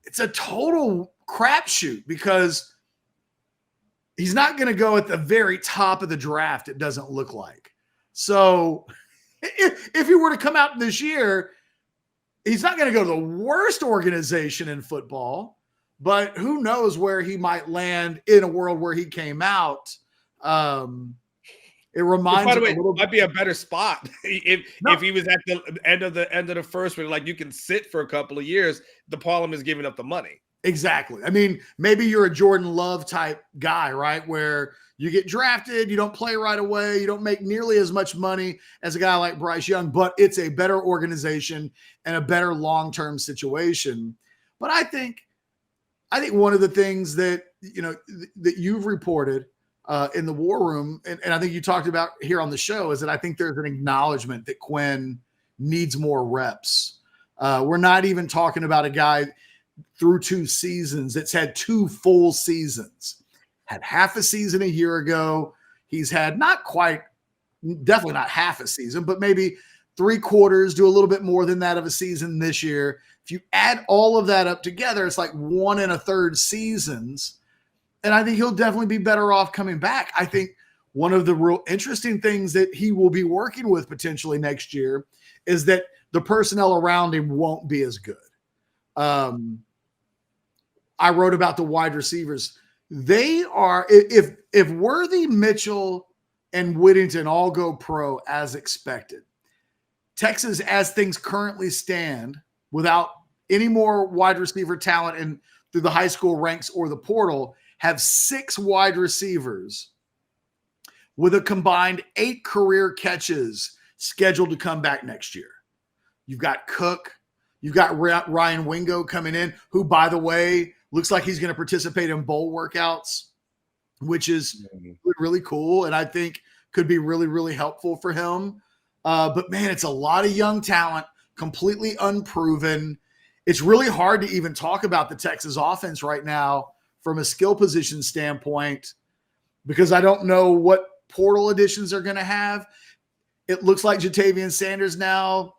it's a total crapshoot because he's not going to go at the very top of the draft. It doesn't look like. So if he were to come out this year, he's not going to go to the worst organization in football, but who knows where he might land in a world where he came out. It reminds me a little bit. Might be a better spot if he was at the end of the first, where like you can sit for a couple of years. The problem is giving up the money. Exactly. Maybe you're a Jordan Love type guy, right? Where you get drafted, you don't play right away, you don't make nearly as much money as a guy like Bryce Young, but it's a better organization and a better long-term situation. But I think I think one of the things that, that you've reported in the war room, and I think you talked about here on the show, is that I think there's an acknowledgement that Quinn needs more reps. We're not even talking about a guy through 2 seasons that's had 2 full seasons. Had half a season a year ago. He's had definitely not half a season, but maybe 3/4, do a little bit more than that of a season this year. If you add all of that up together, it's like 1 1/3 seasons. And I think he'll definitely be better off coming back. I think one of the real interesting things that he will be working with potentially next year is that the personnel around him won't be as good. I wrote about the wide receivers. They are, if Worthy, Mitchell, and Whittington all go pro as expected, Texas, as things currently stand, without any more wide receiver talent and through the high school ranks or the portal, have 6 wide receivers with a combined 8 career catches scheduled to come back next year. You've got Cook. You've got Ryan Wingo coming in, who, by the way, looks like he's going to participate in bowl workouts, which is really cool, and I think could be really, really helpful for him. But, man, it's a lot of young talent, completely unproven. It's really hard to even talk about the Texas offense right now from a skill position standpoint, because I don't know what portal additions are going to have. It looks like Jatavian Sanders now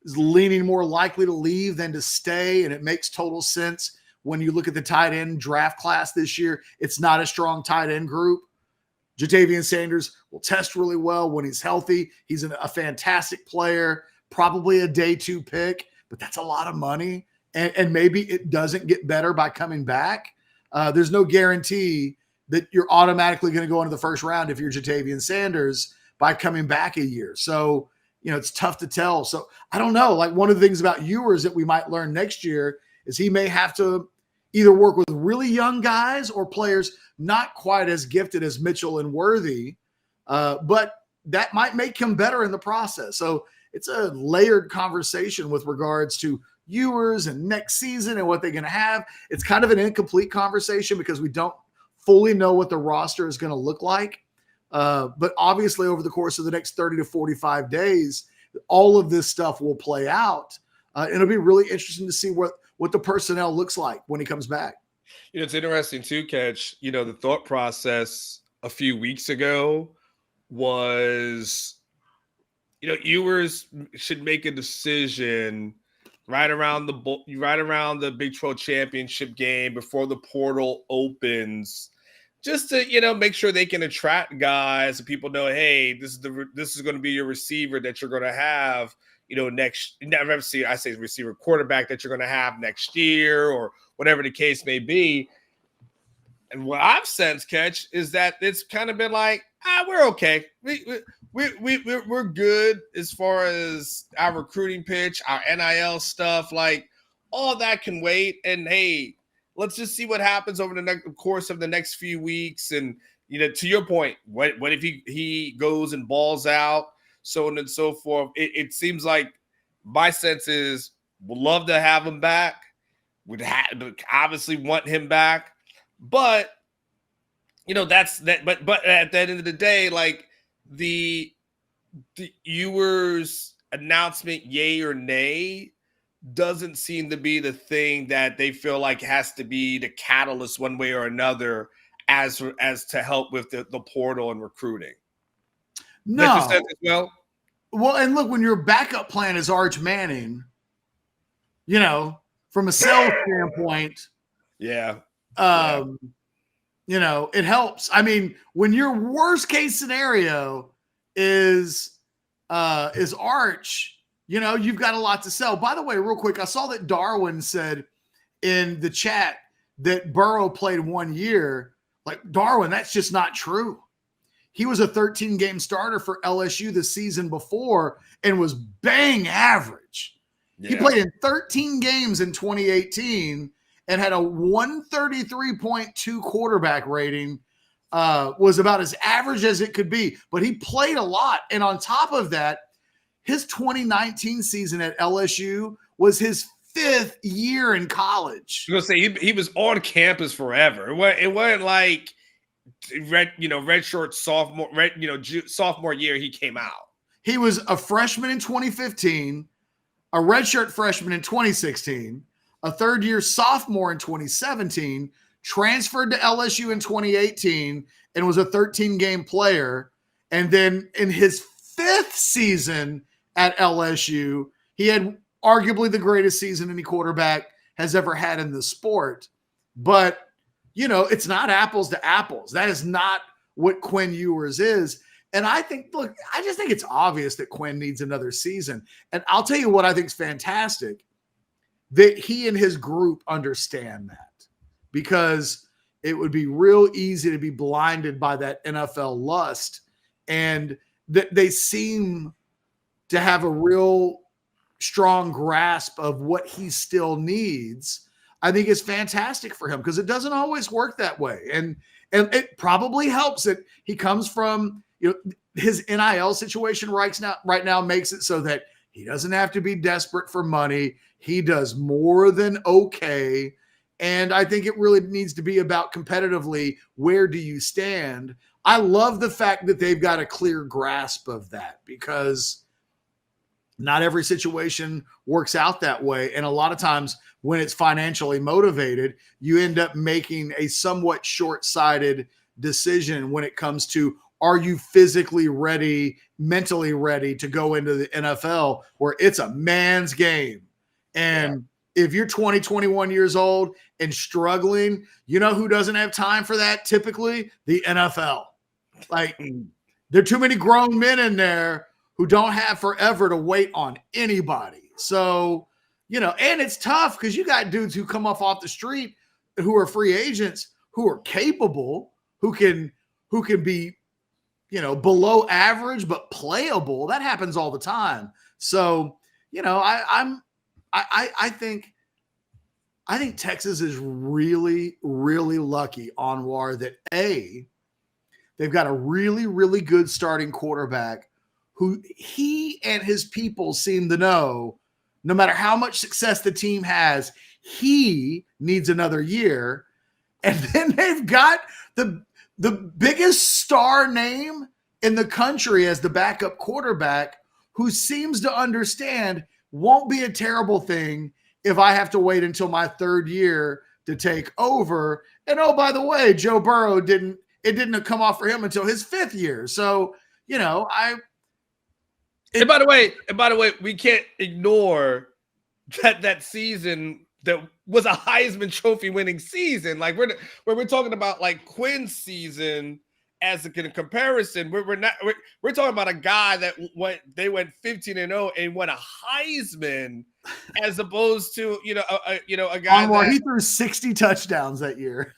is leaning more likely to leave than to stay, and it makes total sense when you look at the tight end draft class this year. It's not a strong tight end group. Jatavian Sanders will test really well when he's healthy. He's a fantastic player, probably a day 2 pick, but that's a lot of money, and maybe it doesn't get better by coming back. There's no guarantee that you're automatically going to go into the first round if you're Jatavian Sanders by coming back a year. So, it's tough to tell. So I don't know. Like, one of the things about Ewers that we might learn next year is he may have to either work with really young guys or players not quite as gifted as Mitchell and Worthy, but that might make him better in the process. So it's a layered conversation with regards to Ewers and next season and what they're going to have. It's kind of an incomplete conversation because we don't fully know what the roster is going to look like. But obviously over the course of the next 30 to 45 days, all of this stuff will play out. It'll be really interesting to see what the personnel looks like when he comes back. It's interesting too, Catch. The thought process a few weeks ago was, Ewers should make a decision right around the Big 12 championship game before the portal opens, just to make sure they can attract guys and people know, hey, this is going to be your receiver that you're going to have, receiver, quarterback that you're going to have next year or whatever the case may be. And what I've sensed, Catch, is that it's kind of been like, we're okay. We're good as far as our recruiting pitch, our NIL stuff, like all that can wait. And hey, let's just see what happens over the course of the next few weeks. And to your point, what if he goes and balls out, so on and so forth. It seems like my sense is we'd love to have him back. Would obviously want him back, but that's that. But at the end of the day, like the Ewers announcement, yay or nay, doesn't seem to be the thing that they feel like has to be the catalyst one way or another as to help with the portal and recruiting. No. As well, and look, when your backup plan is Arch Manning, from a sales standpoint, it helps. I mean, when your worst case scenario is Arch, you've got a lot to sell. By the way, real quick, I saw that Darwin said in the chat that Burrow played 1 year. Like, Darwin, that's just not true. He was a 13-game starter for LSU the season before and was bang average. Yeah. He played in 13 games in 2018 and had a 133.2 quarterback rating, was about as average as it could be. But he played a lot. And on top of that, his 2019 season at LSU was his fifth year in college. I was gonna say he was on campus forever. It wasn't like red short sophomore, sophomore year he came out. He was a freshman in 2015, a redshirt freshman in 2016, a third-year sophomore in 2017, transferred to LSU in 2018, and was a 13-game player. And then in his fifth season at LSU, he had arguably the greatest season any quarterback has ever had in the sport. But, it's not apples to apples. That is not what Quinn Ewers is. And I just think it's obvious that Quinn needs another season. And I'll tell you what I think is fantastic, that he and his group understand that, because it would be real easy to be blinded by that NFL lust. And that they seem to have a real strong grasp of what he still needs. I think it's fantastic for him, because it doesn't always work that way. And it probably helps that he comes from, his NIL situation right now makes it so that he doesn't have to be desperate for money. He does more than okay. And I think it really needs to be about competitively, where do you stand? I love the fact that they've got a clear grasp of that, because not every situation works out that way. And a lot of times when it's financially motivated, you end up making a somewhat short-sighted decision when it comes to, are you physically ready, mentally ready to go into the NFL, where it's a man's game? And if you're 20, 21 years old and struggling, who doesn't have time for that typically? The NFL. Like, there are too many grown men in there who don't have forever to wait on anybody. So, and it's tough, because you got dudes who come off the street who are free agents, who are capable, who can be, below average but playable. That happens all the time. So, I think Texas is really, really lucky, Anwar, that they've got a really, really good starting quarterback who he and his people seem to know, no matter how much success the team has, he needs another year. And then they've got the biggest star name in the country as the backup quarterback, who seems to understand won't be a terrible thing if I have to wait until my third year to take over. And oh, by the way, Joe Burrow didn't come off for him until his fifth year. So, and by the way, we can't ignore that season that was a Heisman Trophy winning season. Like we're talking about like Quinn's season as a comparison. We're talking about a guy that went 15-0 and won a Heisman, as opposed to a guy Anwar, he threw 60 touchdowns that year.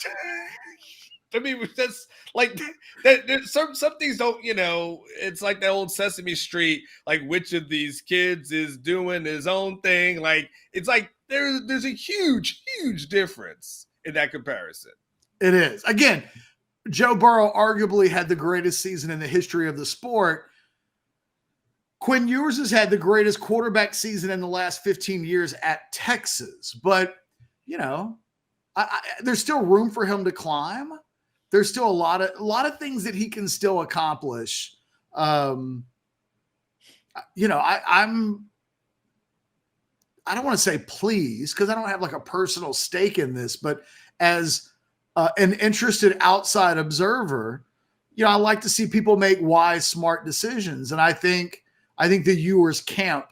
I mean, that's like that. Some things don't, it's like that old Sesame Street, like which of these kids is doing his own thing. Like, it's like there's a huge, huge difference in that comparison. It is. Again, Joe Burrow arguably had the greatest season in the history of the sport. Quinn Ewers has had the greatest quarterback season in the last 15 years at Texas. But, there's still room for him to climb. There's still a lot of things that he can still accomplish. I don't want to say please, because I don't have like a personal stake in this, but as an interested outside observer, I like to see people make wise, smart decisions. And I think the Ewers camp,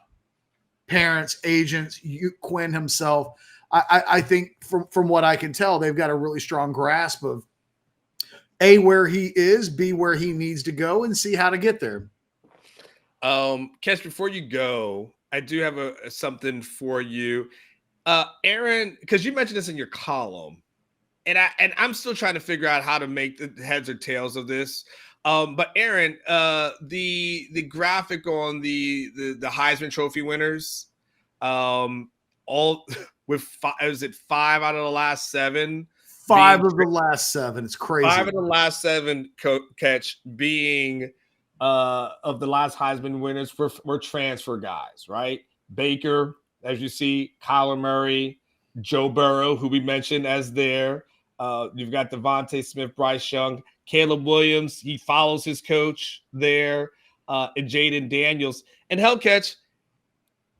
parents, agents, Quinn himself, I think from what I can tell, they've got a really strong grasp of A, where he is, B, where he needs to go, and C, how to get there. Kesh, before you go, I do have something for you. Aaron, because you mentioned this in your column, and I'm still trying to figure out how to make the heads or tails of this. But Aaron, the graphic on the Heisman Trophy winners, all with is it 5 out of the last 7? 5 of the last 7. It's crazy. 5 of the last 7 catch being of the last Heisman winners were transfer guys, right? Baker, as you see, Kyler Murray, Joe Burrow, who we mentioned as there. You've got Devontae Smith, Bryce Young, Caleb Williams. He follows his coach there, and Jaden Daniels. And Hellcatch,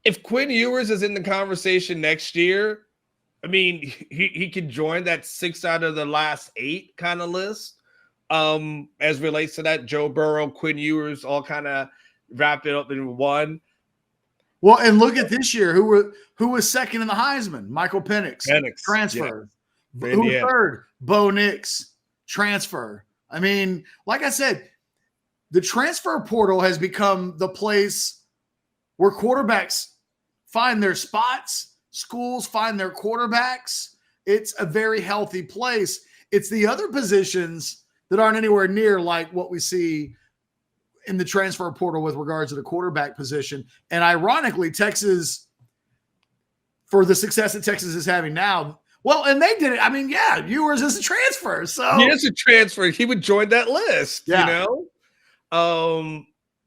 if Quinn Ewers is in the conversation next year, I mean, he can join that 6 out of the last 8 kind of list. As relates to that, Joe Burrow, Quinn Ewers, all kind of wrapped it up in one. Well, and look at this year. Who was second in the Heisman? Michael Penix, transfer. Yeah. Who was third? Bo Nix, transfer. I mean, like I said, the transfer portal has become the place where quarterbacks find their spots, schools find their quarterbacks. It's a very healthy place. It's the other positions that aren't anywhere near like what we see in the transfer portal with regards to the quarterback position. And ironically, Texas, for the success that Texas is having now, well, and they did it. I mean, yeah, Ewers is a transfer. So he is a transfer. He would join that list, you know?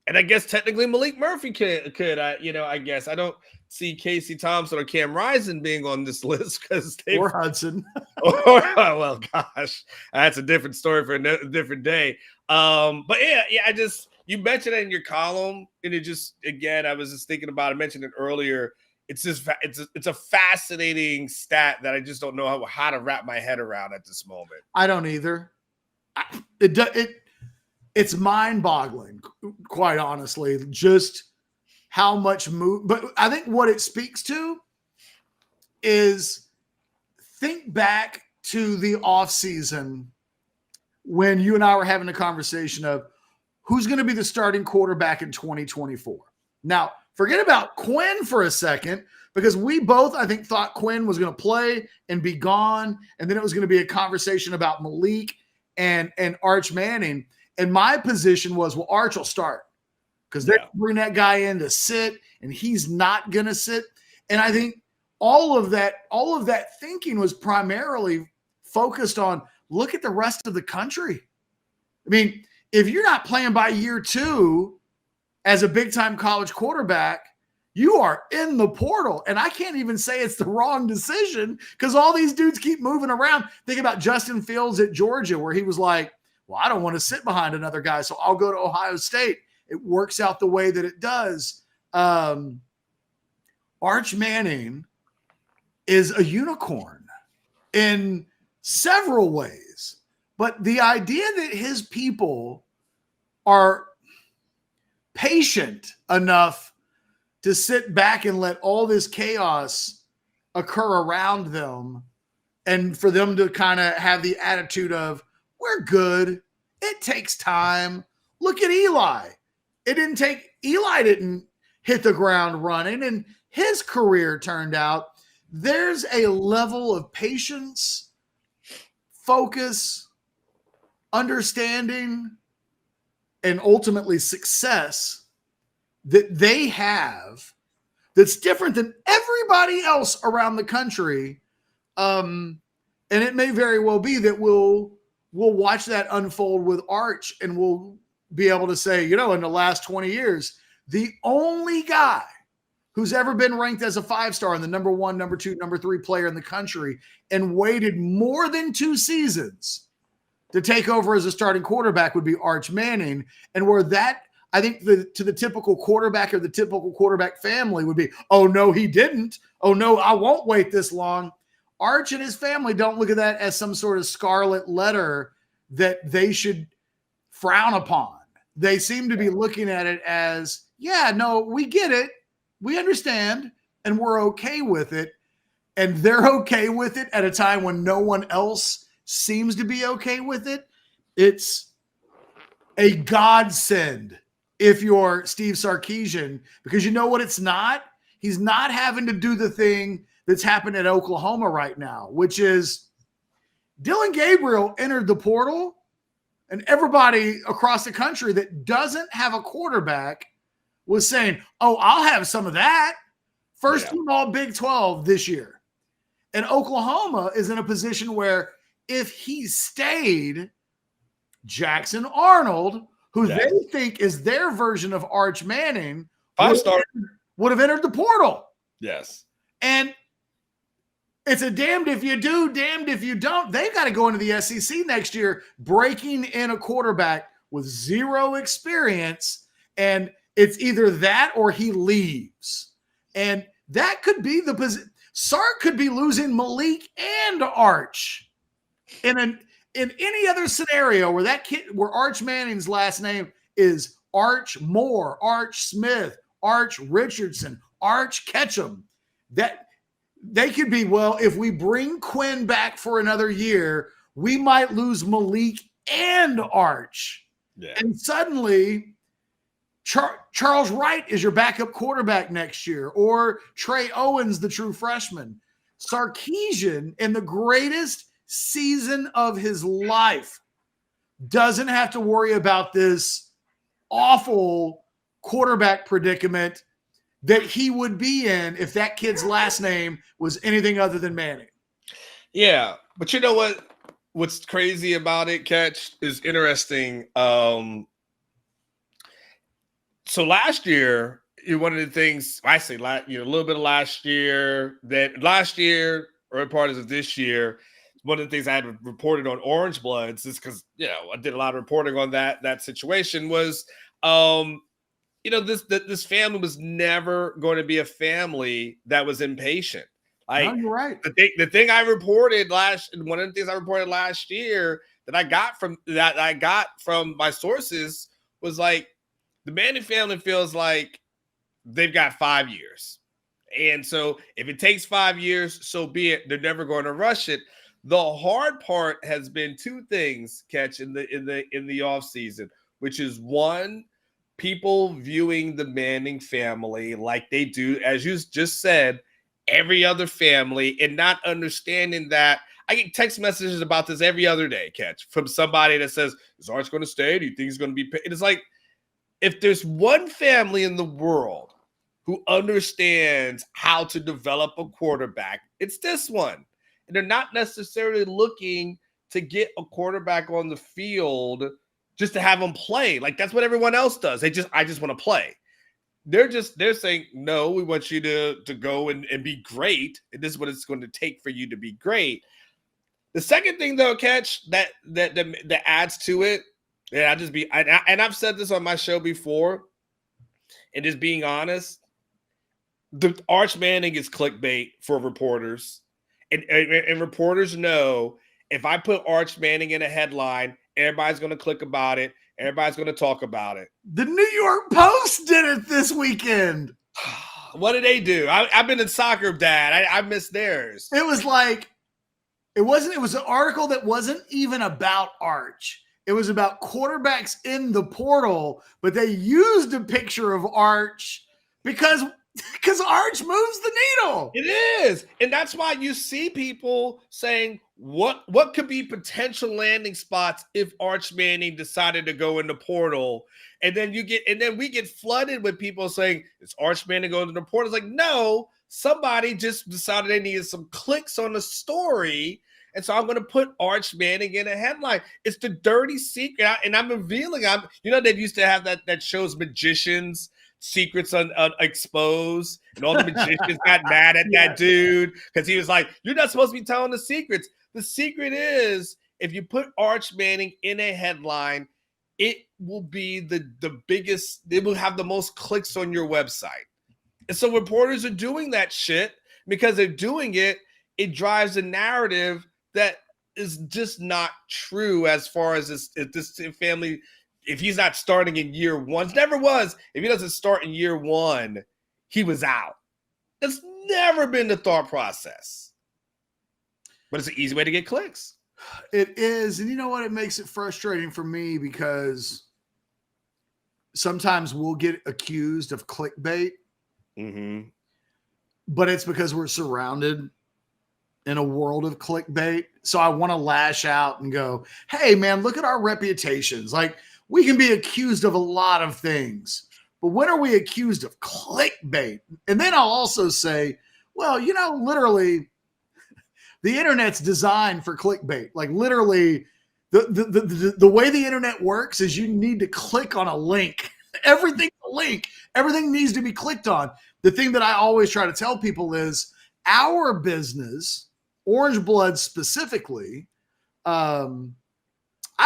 And I guess technically Malik Murphy could I guess. I don't see Casey Thompson or Cam Rising being on this list because they or Hudson. Well, gosh, that's a different story for a different day. But yeah, you mentioned it in your column, and it just, again, I was just thinking about, I mentioned it earlier. It's just, it's a fascinating stat that I just don't know how to wrap my head around at this moment. I don't either. It's mind-boggling, quite honestly, just how much move. But I think what it speaks to is think back to the offseason when you and I were having a conversation of who's going to be the starting quarterback in 2024. Now, forget about Quinn for a second, because we both, I think, thought Quinn was going to play and be gone, and then it was going to be a conversation about Malik and Arch Manning. And my position was, well, Arch will start because they're going to bring that guy in to sit, and he's not going to sit. And I think all of that thinking was primarily focused on, look at the rest of the country. I mean, if you're not playing by year 2 as a big-time college quarterback, you are in the portal. And I can't even say it's the wrong decision because all these dudes keep moving around. Think about Justin Fields at Georgia, where he was like, well, I don't want to sit behind another guy, so I'll go to Ohio State. It works out the way that it does. Arch Manning is a unicorn in several ways. But the idea that his people are patient enough to sit back and let all this chaos occur around them, and for them to kind of have the attitude of, we're good. It takes time. Look at Eli. Eli didn't hit the ground running, and his career turned out. There's a level of patience, focus, understanding, and ultimately success that they have that's different than everybody else around the country. And it may very well be that we'll watch that unfold with Arch, and we'll be able to say, in the last 20 years, the only guy who's ever been ranked as a 5-star and the number 1, number 2, number 3 player in the country and waited more than 2 seasons to take over as a starting quarterback would be Arch Manning. And where that, I think, to the typical quarterback or the typical quarterback family would be, oh, no, he didn't. Oh, no, I won't wait this long. Arch and his family don't look at that as some sort of scarlet letter that they should frown upon. They seem to be looking at it as, yeah, no, we get it. We understand, and we're okay with it. And they're okay with it at a time when no one else seems to be okay with it. It's a godsend if you're Steve Sarkisian, because you know what it's not? He's not having to do the thing that's happened at Oklahoma right now, which is Dylan Gabriel entered the portal, and everybody across the country that doesn't have a quarterback was saying, oh, I'll have some of that. First team all Big 12 this year. And Oklahoma is in a position where if he stayed, Jackson Arnold, who they think is their version of Arch Manning, 5-star, would have entered the portal. Yes. And it's a damned if you do, damned if you don't. They've got to go into the SEC next year, breaking in a quarterback with zero experience. And it's either that or he leaves. And that could be the position. Sark could be losing Malik and Arch in any other scenario where Arch Manning's last name is Arch Moore, Arch Smith, Arch Richardson, Arch Ketchum. That they could be, well, if we bring Quinn back for another year, we might lose Malik and Arch. Yeah. And suddenly Charles Wright is your backup quarterback next year, or Trey Owens, the true freshman. Sarkisian, in the greatest season of his life, doesn't have to worry about this awful quarterback predicament that he would be in if that kid's last name was anything other than Manning. Yeah, but you know what? What's crazy about it, Catch, is interesting. So last year, one of the things I say, a little bit of last year, early part of this year, one of the things I had reported on Orange Bloods is because, I did a lot of reporting on that situation was, this family was never going to be a family that was impatient. Like, no, you're right. The thing I reported one of the things I reported last year that I got from my sources was like, the Manning family feels like they've got 5 years. And so if it takes 5 years, so be it. They're never going to rush it. The hard part has been two things, Catch, in the offseason, which is one, people viewing the Manning family like they do, as you just said, every other family, and not understanding that. I get text messages about this every other day, Catch, from somebody that says, is Arch going to stay? Do you think he's going to be paid? It's like, if there's one family in the world who understands how to develop a quarterback, it's this one. And they're not necessarily looking to get a quarterback on the field just to have him play. Like, that's what everyone else does. I just want to play. They're saying, no, we want you to go and be great. And this is what it's going to take for you to be great. The second thing, though, Catch, that adds to it, and I've said this on my show before, and just being honest, the Arch Manning is clickbait for reporters. And reporters know if I put Arch Manning in a headline, everybody's going to click about it. Everybody's going to talk about it. The New York Post did it this weekend. What did they do? I've been in soccer, Dad. I missed theirs. It was like, it was an article that wasn't even about Arch. It was about quarterbacks in the portal, but they used a picture of Arch because Arch moves the needle. It is. And that's why you see people saying, what could be potential landing spots if Arch Manning decided to go in the portal? And then we get flooded with people saying, is Arch Manning going to the portal? It's like, no, somebody just decided they needed some clicks on the story. And so I'm going to put Arch Manning in a headline. It's the dirty secret. And I'm revealing, they used to have that shows magicians, secrets exposed, and all the magicians got mad at that dude because he was like, you're not supposed to be telling the secrets. The secret is, if you put Arch Manning in a headline, it will be the biggest, it will have the most clicks on your website. And so reporters are doing that shit because they're doing it. It drives a narrative that is just not true as far as this family. If he's not starting in year one, never was. If he doesn't start in year one, he was out. It's never been the thought process. But it's an easy way to get clicks. It is. And you know what? It makes it frustrating for me because sometimes we'll get accused of clickbait. Mm-hmm. But it's because we're surrounded in a world of clickbait. So I want to lash out and go, hey, man, look at our reputations. Like, we can be accused of a lot of things, but when are we accused of clickbait? And then I'll also say, well, literally the internet's designed for clickbait. Like, literally the way the internet works is you need to click on a link. Everything's a link. Everything needs to be clicked on. The thing that I always try to tell people is our business, Orange Blood specifically, I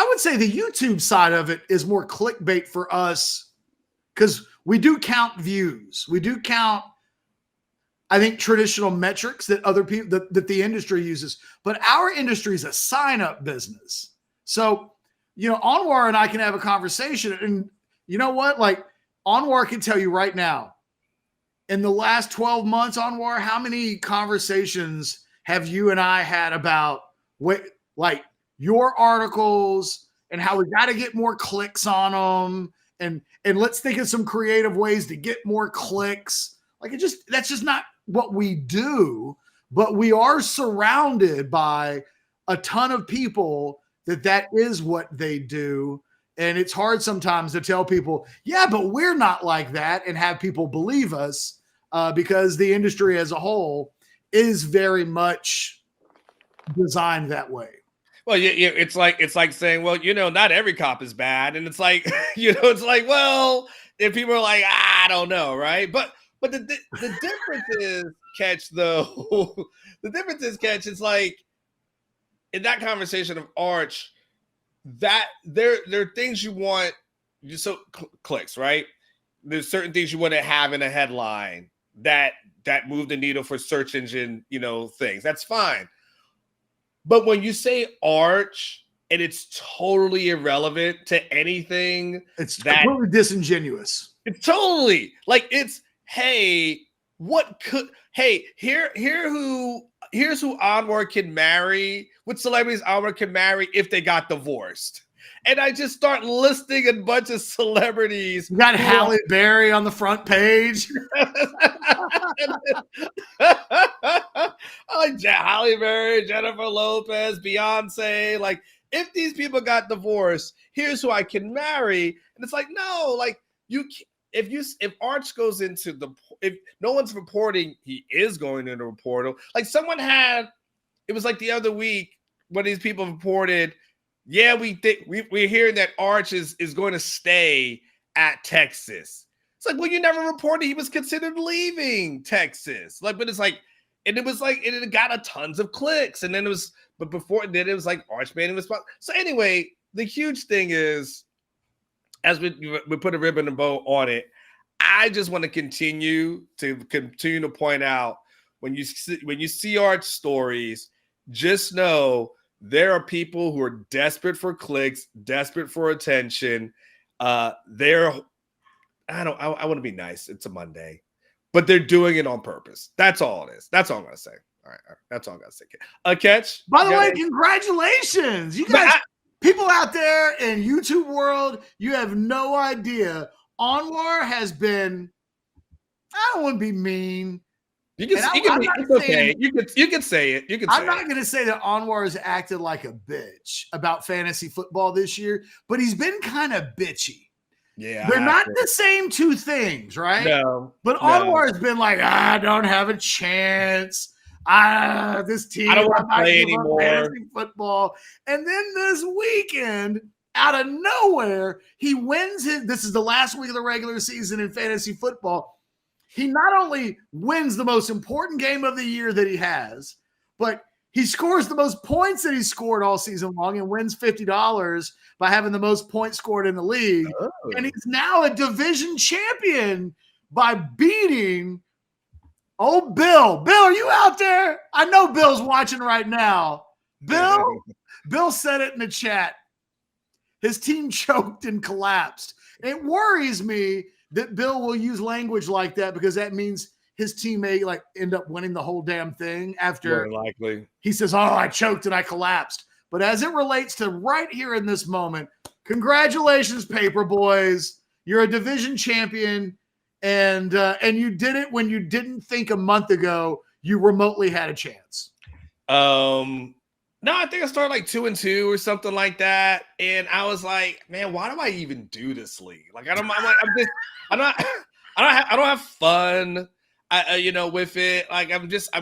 would say the YouTube side of it is more clickbait for us because we do count views. We do count, I think, traditional metrics that other people, that the industry uses. But our industry is a sign-up business. So, Anwar and I can have a conversation. And you know what? Like, Anwar can tell you right now, in the last 12 months, Anwar, how many conversations have you and I had about your articles and how we got to get more clicks on them, and let's think of some creative ways to get more clicks. Like, that's just not what we do, but we are surrounded by a ton of people that is what they do. And it's hard sometimes to tell people, yeah, but we're not like that, and have people believe us because the industry as a whole is very much designed that way. Well, yeah, it's like saying, well, not every cop is bad, and it's like, it's like, well, if people are like, I don't know, right? But the difference is, Catch, though. The difference is, Catch, it's like in that conversation of Arch, that there are things you want, so clicks, right? There's certain things you want to have in a headline that move the needle for search engine, things. That's fine. But when you say Arch and it's totally irrelevant to anything, it's completely disingenuous. It's totally like, it's, hey, here's who Anwar can marry, what celebrities Anwar can marry if they got divorced. And I just start listing a bunch of celebrities. You got Halle Berry on the front page. Like Halle Berry, Jennifer Lopez, Beyonce. Like, if these people got divorced, here's who I can marry. And it's like, no, like, if Arch goes into if no one's reporting he is going into a portal, like it was like the other week when these people reported, yeah, we're hearing that Arch is going to stay at Texas. It's like, well, you never reported he was considered leaving Texas. Like, but it's like, and it was like, it got a tons of clicks. And then it was like Arch made a response. So anyway, the huge thing is, as we put a ribbon and bow on it, I just want to continue to point out, when you see Arch stories, just know there are people who are desperate for clicks, desperate for attention. I want to be nice. It's a Monday, but they're doing it on purpose. That's all it is. That's all I'm going to say. All right. That's all I'm going to say. Catch. By the way, congratulations. You guys, people out there in YouTube world, you have no idea. Anwar has been, I don't want to be mean. You can say it. I'm not going to say that Anwar has acted like a bitch about fantasy football this year, but he's been kind of bitchy. Yeah. They're not the same two things, right? No. But Anwar has been like, I don't have a chance. This team, I don't want to play anymore. Fantasy football. And then this weekend, out of nowhere, he wins this is the last week of the regular season in fantasy football. He not only wins the most important game of the year that he has, but he scores the most points that he's scored all season long and wins $50 by having the most points scored in the league. Oh. And he's now a division champion by beating old Bill. Bill, are you out there? I know Bill's watching right now. Bill said it in the chat. His team choked and collapsed. It worries me that Bill will use language like that, because that means his team may end up winning the whole damn thing after likely he says, oh, I choked and I collapsed. But as it relates to right here in this moment, congratulations, Paper Boys. You're a division champion, and you did it when you didn't think a month ago you remotely had a chance. No, I think I started like 2-2 or something like that, and I was like, man, why do I even do this league? Like, I don't have fun, with it. Like, I'm just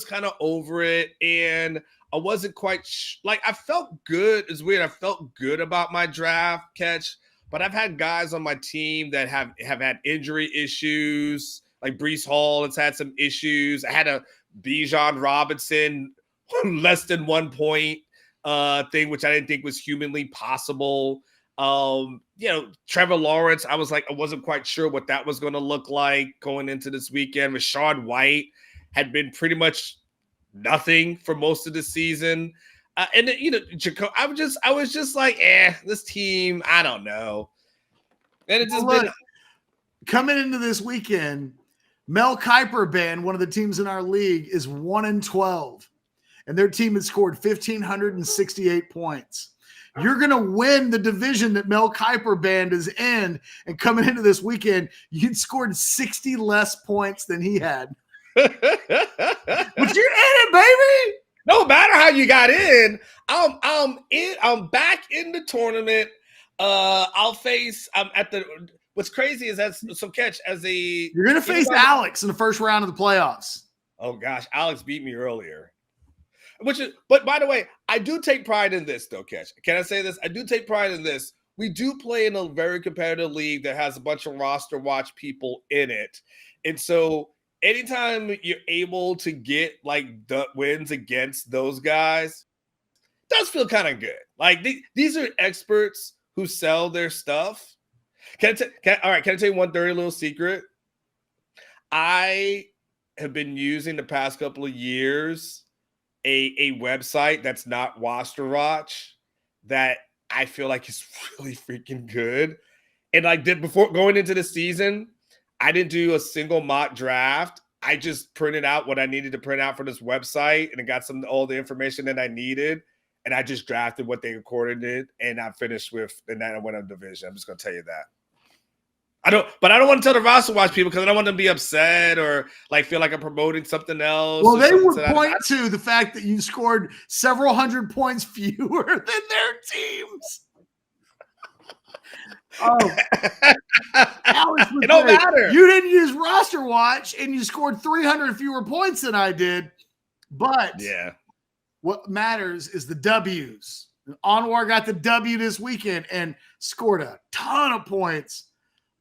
kind of over it, and I wasn't quite I felt good. It's weird. I felt good about my draft, Catch, but I've had guys on my team that have had injury issues. Like Breece Hall has had some issues. I had a Bijan Robinson less than 1 point thing, which I didn't think was humanly possible. Trevor Lawrence, I wasn't quite sure what that was going to look like going into this weekend. Rashad White had been pretty much nothing for most of the season. And then, I was just like, this team, I don't know. And it's just been coming into this weekend. Mel Kiper Band, one of the teams in our league, is 1-12, and their team has scored 1,568 points. You're going to win the division that Mel Kiper Band is in, and coming into this weekend, you'd scored 60 less points than he had. But you're in it, baby. No matter how you got in, I'm back in the tournament. What's crazy is you're going to face Alex in the first round of the playoffs. Oh gosh, Alex beat me earlier. But by the way, I do take pride in this though, Catch. Can I say this? I do take pride in this. We do play in a very competitive league that has a bunch of roster watch people in it. And so anytime you're able to get like the wins against those guys, it does feel kind of good. Like these are experts who sell their stuff. Can I tell you one dirty little secret? I have been using the past couple of years a website that's not Roster Watch that I feel like is really freaking good. And before going into the season, I didn't do a single mock draft. I just printed out what I needed to print out for this website, and it got all the information that I needed. And I just drafted what they recorded it, and I finished with, and then I went on division. I'm just gonna tell you that. I don't want to tell the roster watch people because I don't want them to be upset or like feel like I'm promoting something else. Well, they would point to the fact that you scored several hundred points fewer than their teams. Oh, Alex, it don't matter. You didn't use roster watch, and you scored 300 fewer points than I did. But what matters is the W's. Anwar got the W this weekend and scored a ton of points.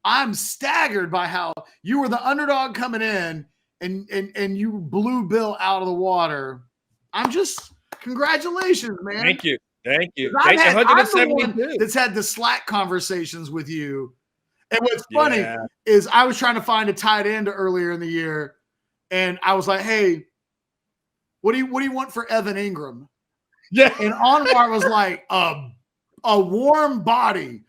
I'm staggered by how you were the underdog coming in and you blew Bill out of the water. Congratulations, man. Thank you. I'm the one that's had the Slack conversations with you. And what's funny is I was trying to find a tight end earlier in the year, and I was like, hey, what do you want for Evan Ingram? Yeah. And Anwar was like, a warm body.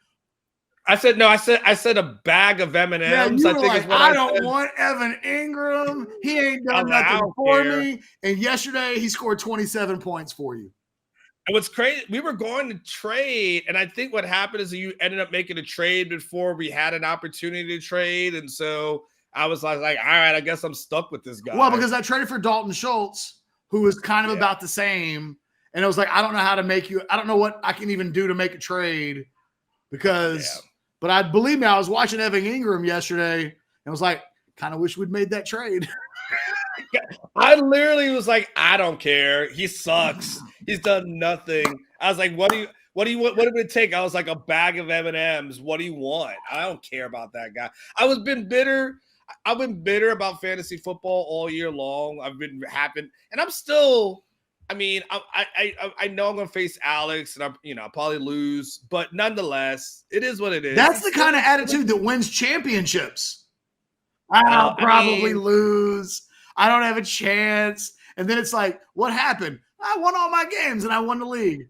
I said no. I said a bag of M&Ms. Yeah, you were like, I don't want Evan Ingram. He ain't done nothing for me. And yesterday he scored 27 points for you. And what's crazy, we were going to trade, and I think what happened is you ended up making a trade before we had an opportunity to trade, and so I was like, all right, I guess I'm stuck with this guy. Well, because I traded for Dalton Schultz, who was kind of about the same, and I was like, I don't know what I can even do to make a trade because. But believe me, I was watching Evan Ingram yesterday and I was like, kind of wish we'd made that trade. I literally was like, I don't care. He sucks. He's done nothing. I was like, what do you want? What did it take? I was like, a bag of M&Ms. What do you want? I don't care about that guy. I've been bitter about fantasy football all year long. I've been happy, and I'm still. I mean, I know I'm going to face Alex, and I'll probably lose, but nonetheless, it is what it is. That's the kind of attitude that wins championships. I'll probably lose. I don't have a chance. And then it's like, what happened? I won all my games, and I won the league.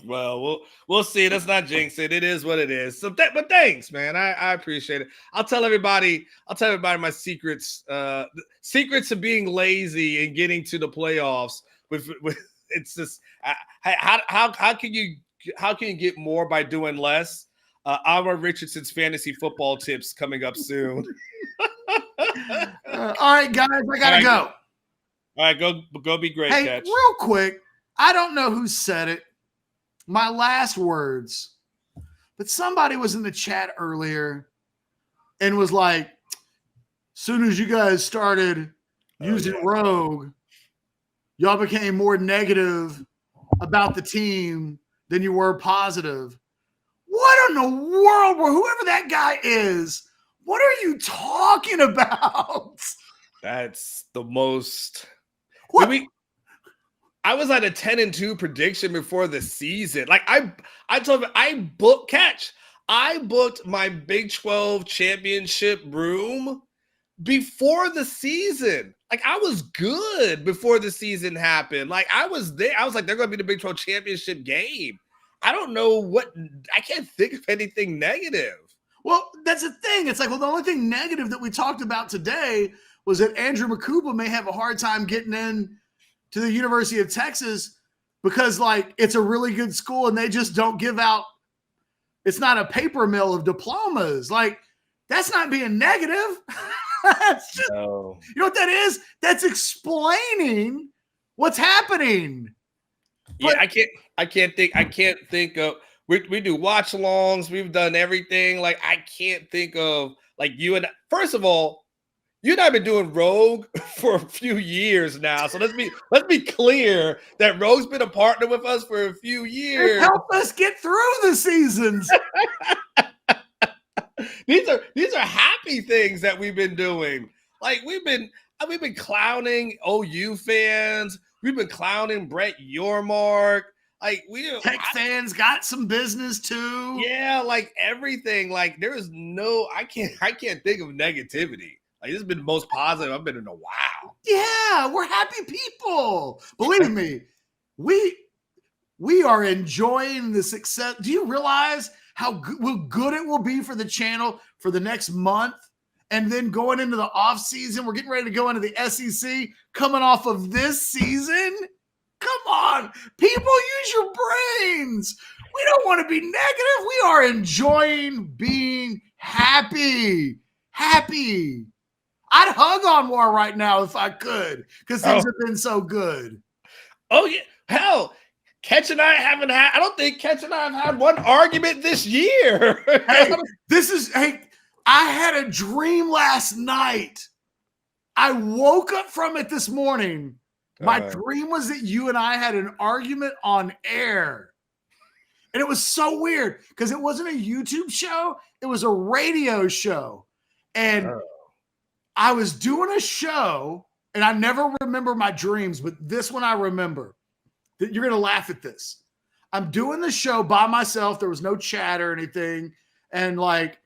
Well, we'll see. That's not jinx it. It is what it is. So, but thanks, man. I appreciate it. I'll tell everybody my secrets. Secrets of being lazy and getting to the playoffs. With it's just how can you get more by doing less? Alma Richardson's fantasy football tips coming up soon. All right, guys, I gotta go. All right, go be great. Hey, Catch. Real quick, I don't know who said it. My last words, but somebody was in the chat earlier and was like, soon as you guys started using Rogue, y'all became more negative about the team than you were positive. What in the world, whoever that guy is, what are you talking about? That's the most. What? I was at a 10-2 prediction before the season. Like I told you, I booked my Big 12 championship room before the season. Like I was good before the season happened. Like I was there. I was like, they're going to be the Big 12 championship game. I don't know I can't think of anything negative. Well, that's the thing. It's like, well, the only thing negative that we talked about today was that Andrew Makuba may have a hard time getting in to the University of Texas because, like, it's a really good school and they just don't give out. It's not a paper mill of diplomas. Like, that's not being negative. That's just, no. You know what that is? That's explaining what's happening. But, yeah, I can't think of. We do watch alongs. We've done everything. Like I can't think of like you and first of all, you and I have been doing Rogue for a few years now. So let's be clear that Rogue's been a partner with us for a few years. Help us get through the seasons. These are happy things that we've been doing. Like we've been clowning OU fans. We've been clowning Brett Yormark. Like Tech fans got some business too. Yeah, like everything. Like there is no, I can't think of negativity. Like this has been the most positive I've been in a while. Yeah, we're happy people. Believe me, we are enjoying the success. Do you realize how good it will be for the channel for the next month? And then going into the off season, we're getting ready to go into the SEC coming off of this season. Come on, people, use your brains. We don't want to be negative. We are enjoying being happy. Happy. I'd hug Anwar right now if I could, because things have been so good. Oh, yeah. Hell, Ketch and I I don't think Ketch and I have had one argument this year. I had a dream last night. I woke up from it this morning. My dream was that you and I had an argument on air. And it was so weird because it wasn't a YouTube show. It was a radio show. And I was doing a show, and I never remember my dreams, but this one I remember. You're going to laugh at this. I'm doing the show by myself. There was no chat or anything. And like,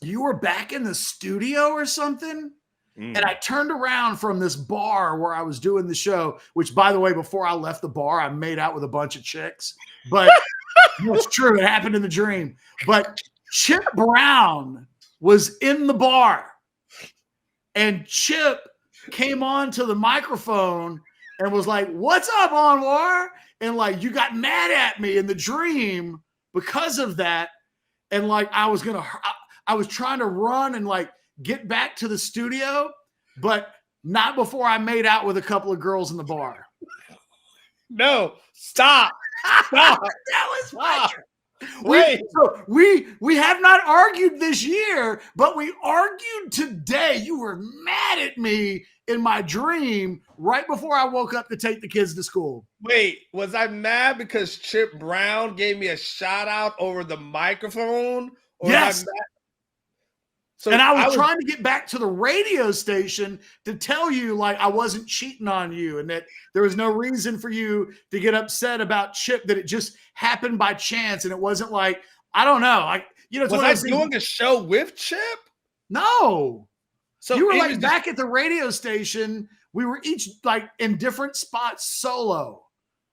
you were back in the studio or something. And I turned around from this bar where I was doing the show, which, by the way, before I left the bar, I made out with a bunch of chicks. But it's true. It happened in the dream. But Chip Brown was in the bar. And Chip came on to the microphone and was like, "What's up, Anwar?" And like, you got mad at me in the dream because of that. And like, I was trying to run and like, get back to the studio, but not before I made out with a couple of girls in the bar. No, stop. Stop. That was fire. We have not argued this year, but we argued today. You were mad at me in my dream right before I woke up to take the kids to school. Wait, was I mad because Chip Brown gave me a shout out over the microphone? Or yes. So and I was trying to get back to the radio station to tell you like I wasn't cheating on you and that there was no reason for you to get upset about Chip, that it just happened by chance. And it wasn't like, I don't know. Was I doing a show with Chip? No. So you were like back at the radio station. We were each like in different spots solo.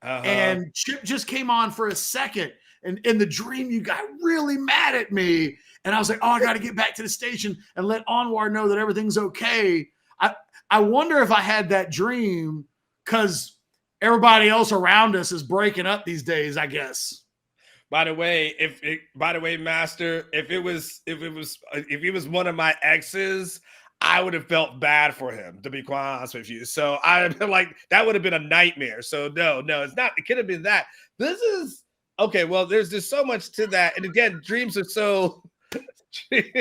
And Chip just came on for a second. And in the dream, you got really mad at me. And I was like, oh, I got to get back to the station and let Anwar know that everything's okay. I wonder if I had that dream because everybody else around us is breaking up these days, I guess. By the way, Master, if it was one of my exes, I would have felt bad for him, to be quite honest with you. So I'd been like, that would have been a nightmare. So no, it's not. It could have been that. This is okay. Well, there's just so much to that. And again, dreams are so bad.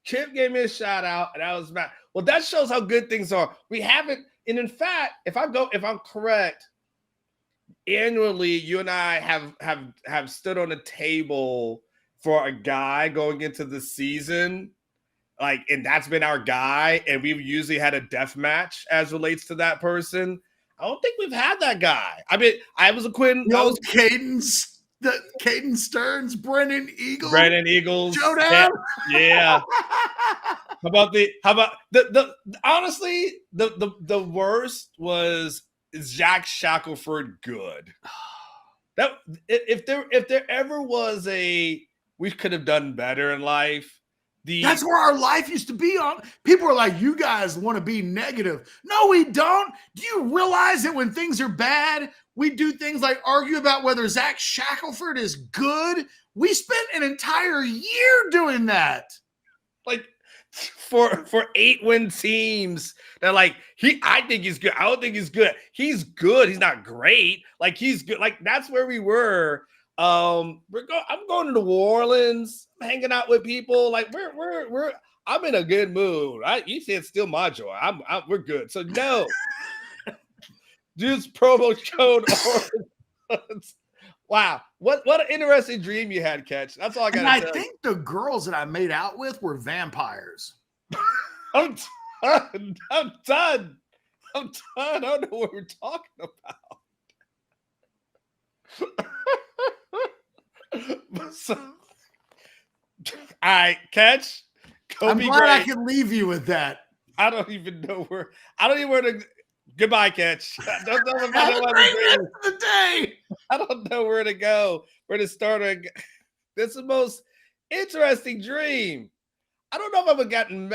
Chip gave me a shout out, and I was mad. Well, that shows how good things are. We haven't, and in fact, if I'm correct, annually, you and I have stood on a table for a guy going into the season, like, and that's been our guy, and we've usually had a death match as relates to that person. I don't think we've had that guy. I mean, I was a Quinn. The old Caden Stearns, Brennan Eagles showdown. Yeah. How about the honestly, the worst was Jack Shackelford good. That if there ever was a we could have done better in life. That's where our life used to be on. People are like, you guys want to be negative. No, we don't. Do you realize that when things are bad, we do things like argue about whether Zach Shackelford is good? We spent an entire year doing that. Like for 8-win teams. They're like, I think he's good. I don't think he's good. He's good. He's not great. Like, he's good. Like, that's where we were. I'm going to New Orleans. I'm hanging out with people. Like, I'm in a good mood. You said still my joy. We're good. So no. Dude's promo code. Wow. What an interesting dream you had, Catch. That's all I got to say. I think the girls that I made out with were vampires. I'm done. I'm done. I don't know what we're talking about. So, all right, Catch. I'm glad I can leave you with that. I don't even know where to. Goodbye, Catch. I don't know if Have a great rest of the day. I don't know where to go. Where to start. This is the most interesting dream. I don't know if I've gotten